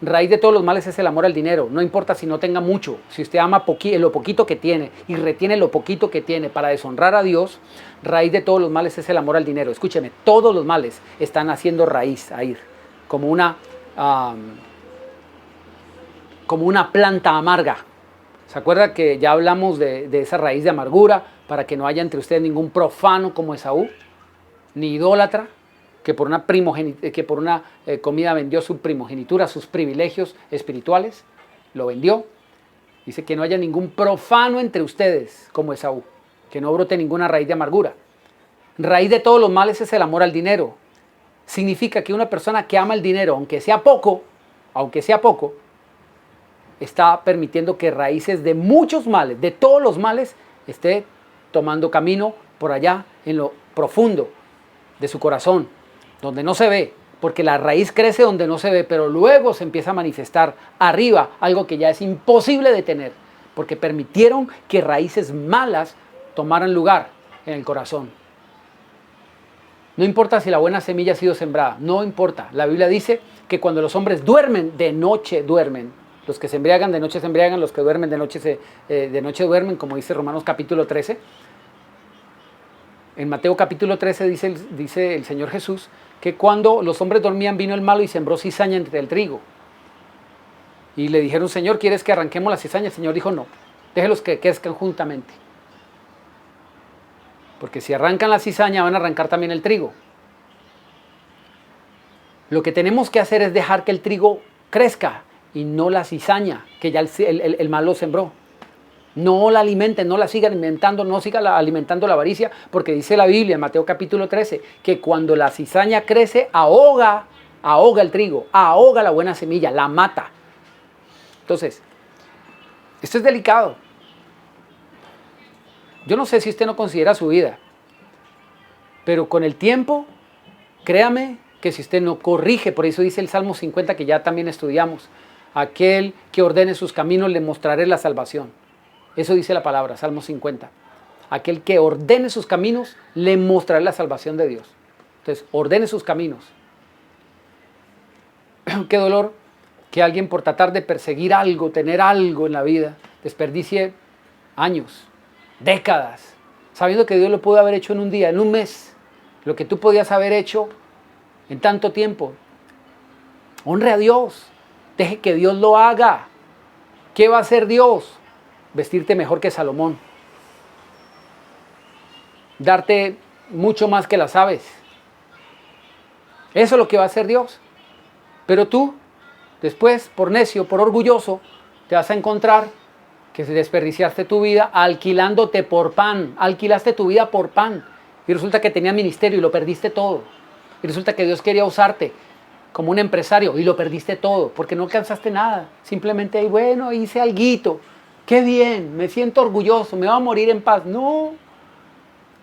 raíz de todos los males es el amor al dinero. No importa si no tenga mucho. Si usted ama lo poquito que tiene y retiene lo poquito que tiene para deshonrar a Dios, raíz de todos los males es el amor al dinero. Escúcheme, todos los males están haciendo raíz ahí, como una planta amarga. ¿Se acuerda que ya hablamos de esa raíz de amargura para que no haya entre ustedes ningún profano como Esaú, ni idólatra, que por una comida vendió su primogenitura, sus privilegios espirituales, lo vendió? Dice que no haya ningún profano entre ustedes como Esaú, que no brote ninguna raíz de amargura. Raíz de todos los males es el amor al dinero. Significa que una persona que ama el dinero, aunque sea poco, está permitiendo que raíces de muchos males, de todos los males, esté tomando camino por allá en lo profundo de su corazón, donde no se ve, porque la raíz crece donde no se ve, pero luego se empieza a manifestar arriba, algo que ya es imposible de tener, porque permitieron que raíces malas tomaran lugar en el corazón. No importa si la buena semilla ha sido sembrada, no importa. La Biblia dice que cuando los hombres duermen, de noche duermen. Los que se embriagan, de noche se embriagan. Los que duermen, de noche duermen, como dice Romanos capítulo 13. En Mateo capítulo 13 dice el Señor Jesús que cuando los hombres dormían vino el malo y sembró cizaña entre el trigo. Y le dijeron, Señor, ¿quieres que arranquemos la cizaña? El Señor dijo, no, déjelos que crezcan juntamente. Porque si arrancan la cizaña van a arrancar también el trigo. Lo que tenemos que hacer es dejar que el trigo crezca y no la cizaña que ya el malo sembró. No la alimenten, no la sigan alimentando, no sigan alimentando la avaricia, porque dice la Biblia en Mateo capítulo 13 que cuando la cizaña crece, ahoga el trigo, ahoga la buena semilla, la mata. Entonces, esto es delicado. Yo no sé si usted no considera su vida, pero con el tiempo, créame que si usted no corrige, por eso dice el Salmo 50 que ya también estudiamos, aquel que ordene sus caminos le mostraré la salvación. Eso dice la palabra, Salmo 50. Aquel que ordene sus caminos le mostraré la salvación de Dios. Entonces, ordene sus caminos. Qué dolor que alguien por tratar de perseguir algo, tener algo en la vida, desperdicie años, décadas, sabiendo que Dios lo pudo haber hecho en un día, en un mes, lo que tú podías haber hecho en tanto tiempo. Honre a Dios, deje que Dios lo haga. ¿Qué va a hacer Dios? Vestirte mejor que Salomón, darte mucho más que las aves. Eso es lo que va a hacer Dios. Pero tú, después, por necio, por orgulloso, te vas a encontrar que desperdiciaste tu vida alquilándote por pan. Alquilaste tu vida por pan. Y resulta que tenías ministerio y lo perdiste todo. Y resulta que Dios quería usarte como un empresario y lo perdiste todo, porque no alcanzaste nada. Simplemente, bueno, hice alguito. ¡Qué bien! Me siento orgulloso, me voy a morir en paz. No,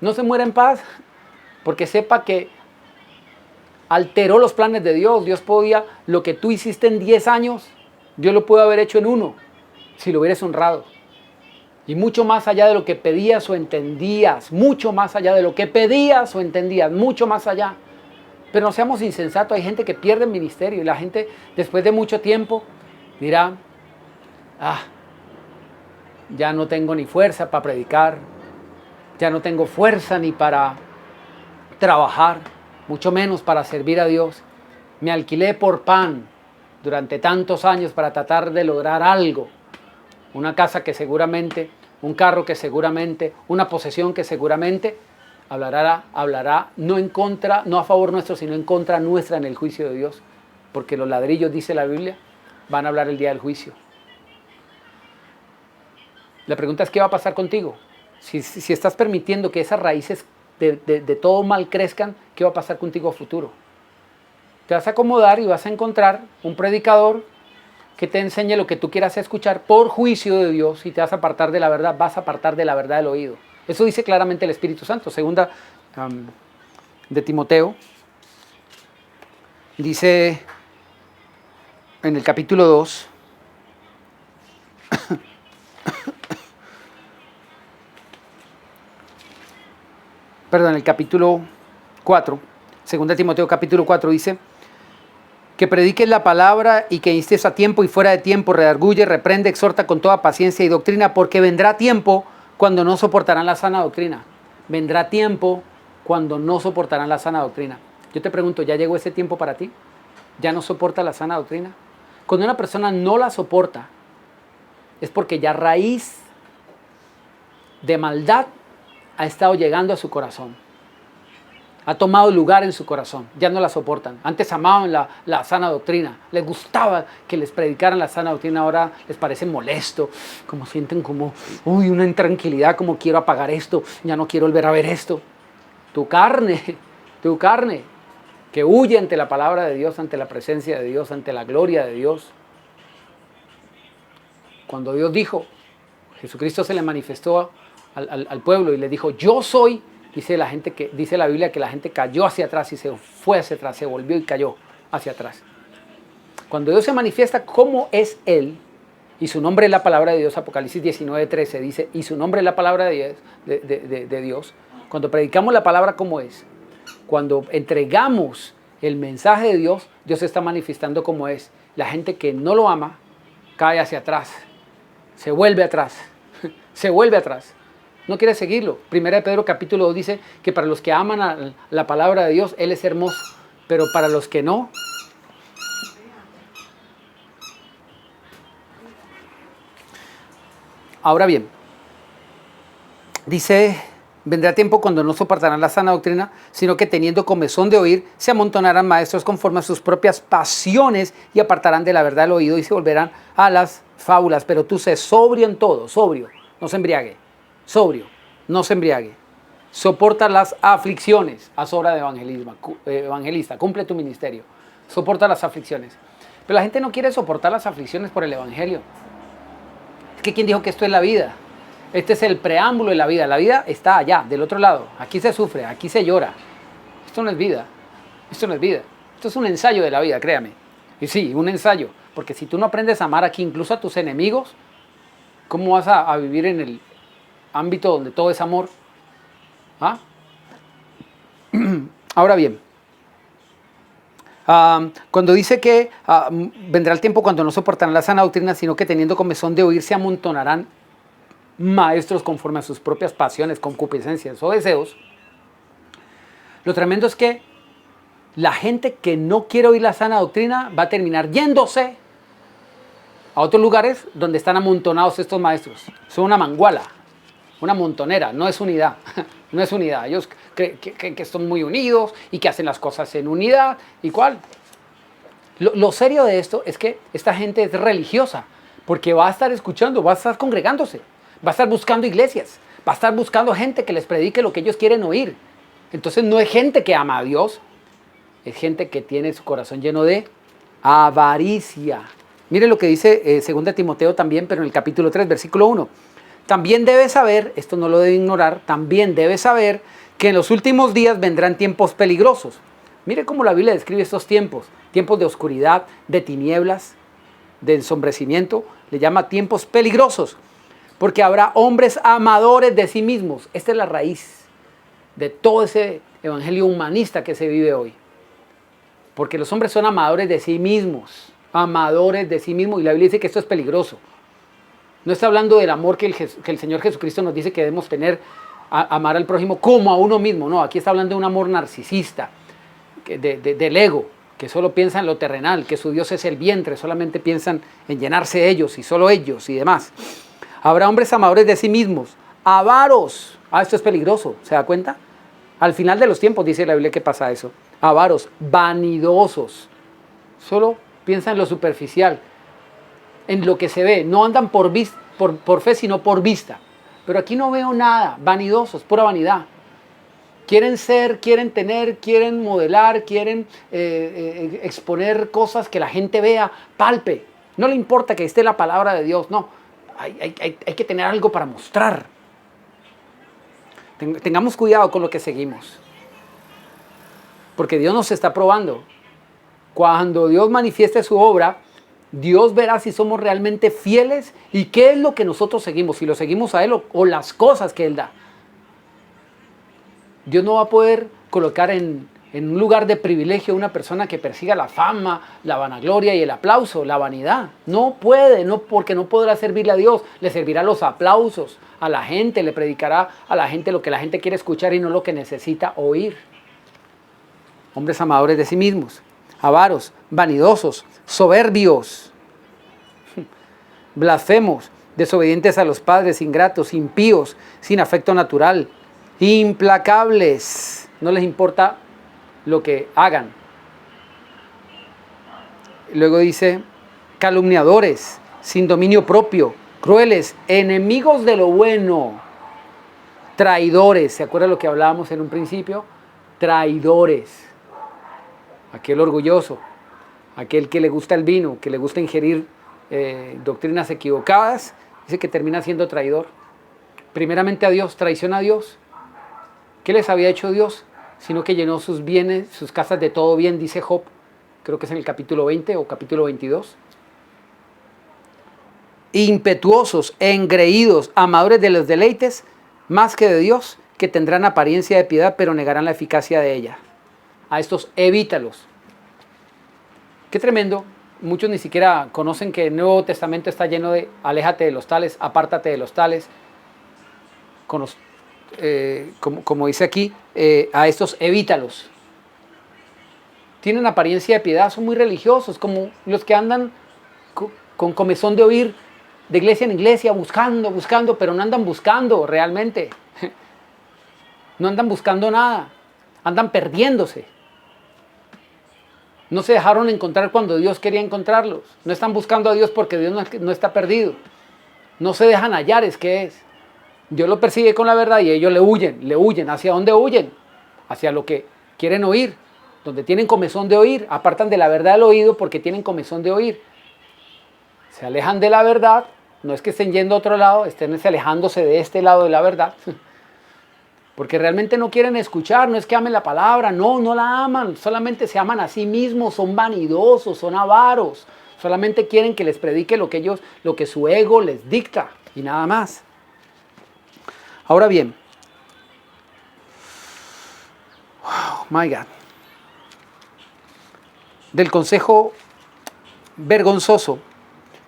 no se muere en paz, porque sepa que alteró los planes de Dios. Dios podía, lo que tú hiciste en 10 años, Dios lo pudo haber hecho en 1, si lo hubieras honrado. Y mucho más allá de lo que pedías o entendías, mucho más allá de lo que pedías o entendías, mucho más allá. Pero no seamos insensatos, hay gente que pierde el ministerio y la gente después de mucho tiempo dirá, ya no tengo ni fuerza para predicar, ya no tengo fuerza ni para trabajar, mucho menos para servir a Dios. Me alquilé por pan durante tantos años para tratar de lograr algo. Una casa que seguramente, un carro que seguramente, una posesión que seguramente hablará no en contra, no a favor nuestro, sino en contra nuestra en el juicio de Dios. Porque los ladrillos, dice la Biblia, van a hablar el día del juicio. La pregunta es, ¿qué va a pasar contigo? Si estás permitiendo que esas raíces de todo mal crezcan, ¿qué va a pasar contigo a futuro? Te vas a acomodar y vas a encontrar un predicador que te enseñe lo que tú quieras escuchar por juicio de Dios y te vas a apartar de la verdad, vas a apartar de la verdad del oído. Eso dice claramente el Espíritu Santo. Segunda de Timoteo, dice en el capítulo 2, en el capítulo 4, segunda Timoteo capítulo 4 dice, que prediques la palabra y que instes a tiempo y fuera de tiempo, redarguye, reprende, exhorta con toda paciencia y doctrina, porque vendrá tiempo cuando no soportarán la sana doctrina. Vendrá tiempo cuando no soportarán la sana doctrina. Yo te pregunto, ¿ya llegó ese tiempo para ti? ¿Ya no soporta la sana doctrina? Cuando una persona no la soporta, es porque ya raíz de maldad ha estado llegando a su corazón. Ha tomado lugar en su corazón. Ya no la soportan. Antes amaban la sana doctrina. Les gustaba que les predicaran la sana doctrina. Ahora les parece molesto. Como sienten como, una intranquilidad, como quiero apagar esto. Ya no quiero volver a ver esto. Tu carne, que huye ante la palabra de Dios, ante la presencia de Dios, ante la gloria de Dios. Cuando Dios dijo, Jesucristo se le manifestó al pueblo y le dijo, yo soy, dice la Biblia que la gente cayó hacia atrás y se fue hacia atrás, se volvió y cayó hacia atrás. Cuando Dios se manifiesta cómo es Él, y su nombre es la palabra de Dios, Apocalipsis 19:13 dice, y su nombre es la palabra de Dios, cuando predicamos la palabra como es, cuando entregamos el mensaje de Dios, Dios se está manifestando como es. La gente que no lo ama, cae hacia atrás, se vuelve atrás, se vuelve atrás. no quieres seguirlo. Primera de Pedro capítulo 2 dice que para los que aman a la palabra de Dios, Él es hermoso, pero para los que no. Ahora bien, dice, vendrá tiempo cuando no soportarán la sana doctrina, sino que teniendo comezón de oír, se amontonarán maestros conforme a sus propias pasiones y apartarán de la verdad el oído y se volverán a las fábulas. Pero tú sé sobrio en todo, sobrio, no se embriague, sobrio, no se embriague. Soporta las aflicciones, haz obra de evangelista, cumple tu ministerio, soporta las aflicciones. Pero la gente no quiere soportar las aflicciones por el evangelio. Es que ¿quién dijo que esto es la vida? Este es el preámbulo de la vida. La vida está allá, del otro lado. Aquí se sufre, aquí se llora. Esto no es vida. Esto no es vida. Esto es un ensayo de la vida, créame. Y sí, un ensayo. Porque si tú no aprendes a amar aquí incluso a tus enemigos, ¿cómo vas a vivir en el ámbito donde todo es amor? ¿Ah? Ahora bien, cuando dice que vendrá el tiempo cuando no soportarán la sana doctrina, sino que teniendo comezón de oír se amontonarán maestros conforme a sus propias pasiones, concupiscencias o deseos. Lo tremendo es que la gente que no quiere oír la sana doctrina va a terminar yéndose a otros lugares donde están amontonados estos maestros. Son una manguala, una montonera, no es unidad. No es unidad. Ellos creen que están muy unidos y que hacen las cosas en unidad. ¿Y cuál? Lo serio de esto es que esta gente es religiosa, porque va a estar escuchando, va a estar congregándose, va a estar buscando iglesias, va a estar buscando gente que les predique lo que ellos quieren oír. Entonces no es gente que ama a Dios, es gente que tiene su corazón lleno de avaricia. Mire lo que dice 2 Timoteo también, pero en el capítulo 3, versículo 1. También debes saber, esto no lo debe ignorar, también debes saber que en los últimos días vendrán tiempos peligrosos. Mire cómo la Biblia describe estos tiempos. Tiempos de oscuridad, de tinieblas, de ensombrecimiento. Le llama tiempos peligrosos. Porque habrá hombres amadores de sí mismos. Esta es la raíz de todo ese evangelio humanista que se vive hoy. Porque los hombres son amadores de sí mismos. Amadores de sí mismos. Y la Biblia dice que esto es peligroso. No está hablando del amor que el Señor Jesucristo nos dice que debemos tener, amar al prójimo como a uno mismo. No, aquí está hablando de un amor narcisista, del ego, que solo piensa en lo terrenal, que su Dios es el vientre, solamente piensan en llenarse ellos y solo ellos y demás. Habrá hombres amadores de sí mismos, avaros. Esto es peligroso, ¿se da cuenta? Al final de los tiempos dice la Biblia que pasa eso. Avaros, vanidosos. Solo piensan en lo superficial, en lo que se ve, no andan por fe, sino por vista. Pero aquí no veo nada, vanidosos, pura vanidad. Quieren ser, quieren tener, quieren modelar, quieren exponer cosas que la gente vea, palpe. No le importa que esté la palabra de Dios, no. Hay que tener algo para mostrar. Tengamos cuidado con lo que seguimos. Porque Dios nos está probando. Cuando Dios manifieste su obra, Dios verá si somos realmente fieles y qué es lo que nosotros seguimos, si lo seguimos a Él o las cosas que Él da. Dios no va a poder colocar en un lugar de privilegio a una persona que persiga la fama, la vanagloria y el aplauso, la vanidad. No puede, porque no podrá servirle a Dios, le servirá los aplausos a la gente, le predicará a la gente lo que la gente quiere escuchar y no lo que necesita oír. Hombres amadores de sí mismos, avaros, vanidosos, soberbios, blasfemos, desobedientes a los padres, ingratos, impíos, sin afecto natural, implacables, no les importa lo que hagan. Luego dice, calumniadores, sin dominio propio, crueles, enemigos de lo bueno, traidores. ¿Se acuerdan lo que hablábamos en un principio? Traidores. Aquel orgulloso, aquel que le gusta el vino, que le gusta ingerir doctrinas equivocadas, dice que termina siendo traidor. Primeramente a Dios, traición a Dios. ¿Qué les había hecho Dios? Sino que llenó sus bienes, sus casas de todo bien, dice Job. Creo que es en el capítulo 20 o capítulo 22. Impetuosos, engreídos, amadores de los deleites, más que de Dios, que tendrán apariencia de piedad, pero negarán la eficacia de ella. A estos evítalos. Qué tremendo. Muchos ni siquiera conocen que el Nuevo Testamento está lleno de aléjate de los tales, apártate de los tales. como dice aquí, a estos evítalos. Tienen apariencia de piedad, son muy religiosos, como los que andan con comezón de oír de iglesia en iglesia, buscando, pero no andan buscando realmente. No andan buscando nada, andan perdiéndose. No se dejaron encontrar cuando Dios quería encontrarlos. No están buscando a Dios porque Dios no está perdido. No se dejan hallar, es que es. Dios lo persigue con la verdad y ellos le huyen. ¿Hacia dónde huyen? Hacia lo que quieren oír, donde tienen comezón de oír. Apartan de la verdad del oído porque tienen comezón de oír. Se alejan de la verdad, no es que estén yendo a otro lado, estén alejándose de este lado de la verdad. Porque realmente no quieren escuchar, no es que amen la palabra, no la aman, solamente se aman a sí mismos, son vanidosos, son avaros, solamente quieren que les predique lo que su ego les dicta y nada más. Ahora bien, oh my God, del consejo vergonzoso,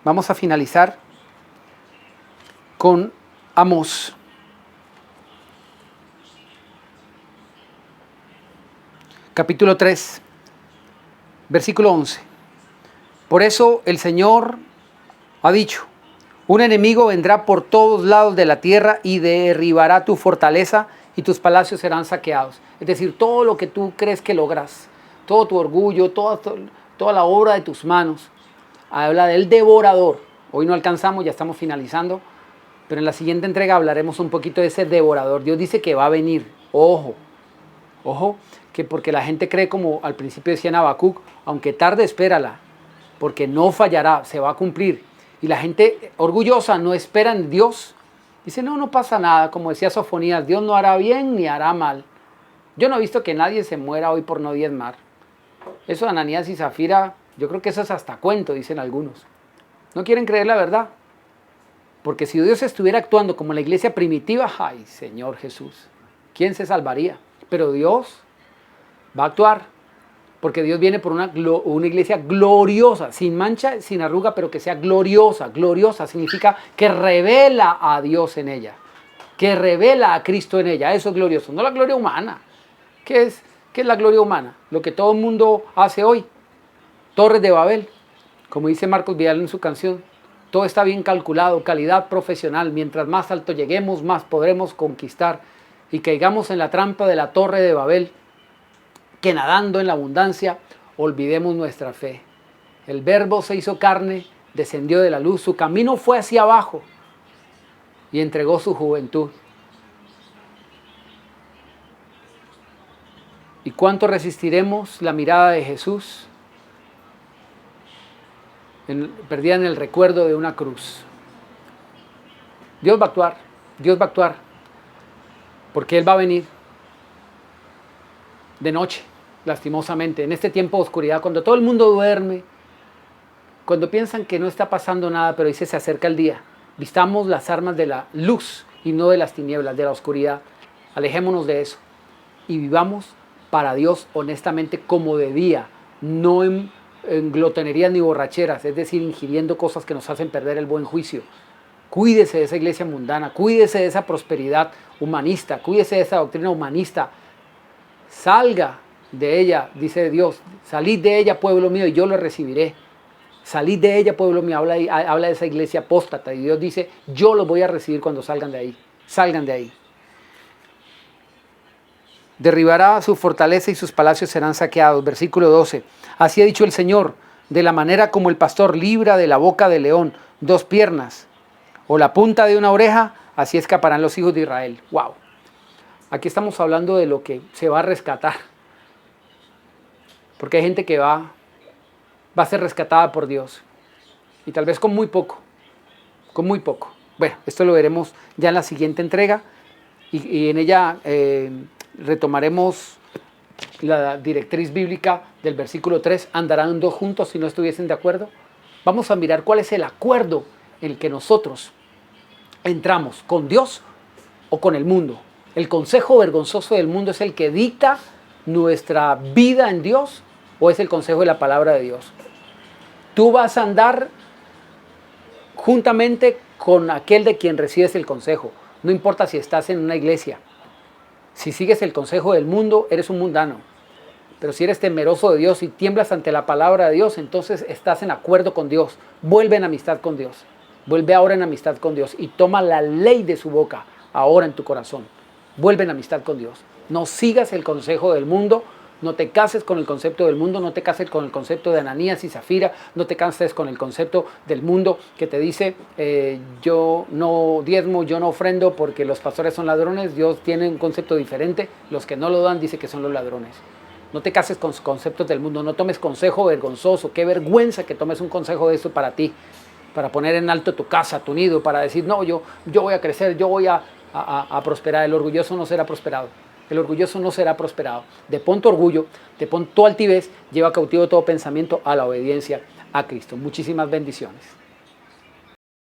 vamos a finalizar con Amós. Capítulo 3, versículo 11. Por eso el Señor ha dicho, un enemigo vendrá por todos lados de la tierra y derribará tu fortaleza y tus palacios serán saqueados. Es decir, todo lo que tú crees que logras, todo tu orgullo, toda la obra de tus manos, habla del devorador. Hoy no alcanzamos, ya estamos finalizando, pero en la siguiente entrega hablaremos un poquito de ese devorador. Dios dice que va a venir, ojo, que porque la gente cree como al principio decía en Habacuc, aunque tarde espérala, porque no fallará, se va a cumplir. Y la gente orgullosa no espera en Dios. Dice, no pasa nada, como decía Sofonías, Dios no hará bien ni hará mal. Yo no he visto que nadie se muera hoy por no diezmar. Eso de Ananías y Zafira, yo creo que eso es hasta cuento, dicen algunos. No quieren creer la verdad. Porque si Dios estuviera actuando como la iglesia primitiva, ¡ay, Señor Jesús! ¿Quién se salvaría? Pero Dios va a actuar, porque Dios viene por una iglesia gloriosa, sin mancha, sin arruga, pero que sea gloriosa. Gloriosa significa que revela a Dios en ella, que revela a Cristo en ella. Eso es glorioso, no la gloria humana. ¿Qué es la gloria humana? Lo que todo el mundo hace hoy. Torres de Babel, como dice Marcos Vidal en su canción. Todo está bien calculado, calidad profesional. Mientras más alto lleguemos, más podremos conquistar. Y caigamos en la trampa de la Torre de Babel, que nadando en la abundancia olvidemos nuestra fe. El Verbo se hizo carne, descendió de la luz, su camino fue hacia abajo y entregó su juventud. ¿Y cuánto resistiremos la mirada de Jesús? Perdida en el recuerdo de una cruz. Dios va a actuar, porque Él va a venir de noche, lastimosamente, en este tiempo de oscuridad, cuando todo el mundo duerme, cuando piensan que no está pasando nada, pero dice se acerca el día. Vistamos las armas de la luz y no de las tinieblas, de la oscuridad. Alejémonos de eso y vivamos para Dios honestamente como de día, no en glotonerías ni borracheras, es decir, ingiriendo cosas que nos hacen perder el buen juicio. Cuídese de esa iglesia mundana, cuídese de esa prosperidad humanista, cuídese de esa doctrina humanista. Salga de ella, dice Dios, salid de ella, pueblo mío, y yo lo recibiré. Salid de ella, pueblo mío, habla de esa iglesia apóstata, y Dios dice, yo los voy a recibir cuando salgan de ahí. Derribará su fortaleza y sus palacios serán saqueados. Versículo 12. Así ha dicho el Señor, de la manera como el pastor libra de la boca del león 2 piernas, o la punta de una oreja, así escaparán los hijos de Israel. ¡Wow! Aquí estamos hablando de lo que se va a rescatar. Porque hay gente que va a ser rescatada por Dios. Y tal vez con muy poco. Bueno, esto lo veremos ya en la siguiente entrega. Y en ella retomaremos la directriz bíblica del versículo 3. Andarán dos juntos si no estuviesen de acuerdo. Vamos a mirar cuál es el acuerdo en el que nosotros entramos, con Dios o con el mundo. El consejo vergonzoso del mundo es el que dicta nuestra vida en Dios, o es el consejo de la palabra de Dios. Tú vas a andar juntamente con aquel de quien recibes el consejo. No importa si estás en una iglesia. Si sigues el consejo del mundo, eres un mundano. Pero si eres temeroso de Dios y tiemblas ante la palabra de Dios, entonces estás en acuerdo con Dios. Vuelve en amistad con Dios. Vuelve ahora en amistad con Dios y toma la ley de su boca ahora en tu corazón. Vuelve en amistad con Dios. No sigas el consejo del mundo. No te cases con el concepto del mundo, no te cases con el concepto de Ananías y Zafira, no te cases con el concepto del mundo que te dice yo no diezmo, yo no ofrendo porque los pastores son ladrones. Dios tiene un concepto diferente, los que no lo dan dice que son los ladrones. No te cases con conceptos del mundo, no tomes consejo vergonzoso, qué vergüenza que tomes un consejo de eso para ti, para poner en alto tu casa, tu nido, para decir no, yo voy a crecer, yo voy a prosperar. El orgulloso no será prosperado. El orgulloso no será prosperado. Depón tu orgullo, depón tu altivez, lleva cautivo todo pensamiento a la obediencia a Cristo. Muchísimas bendiciones.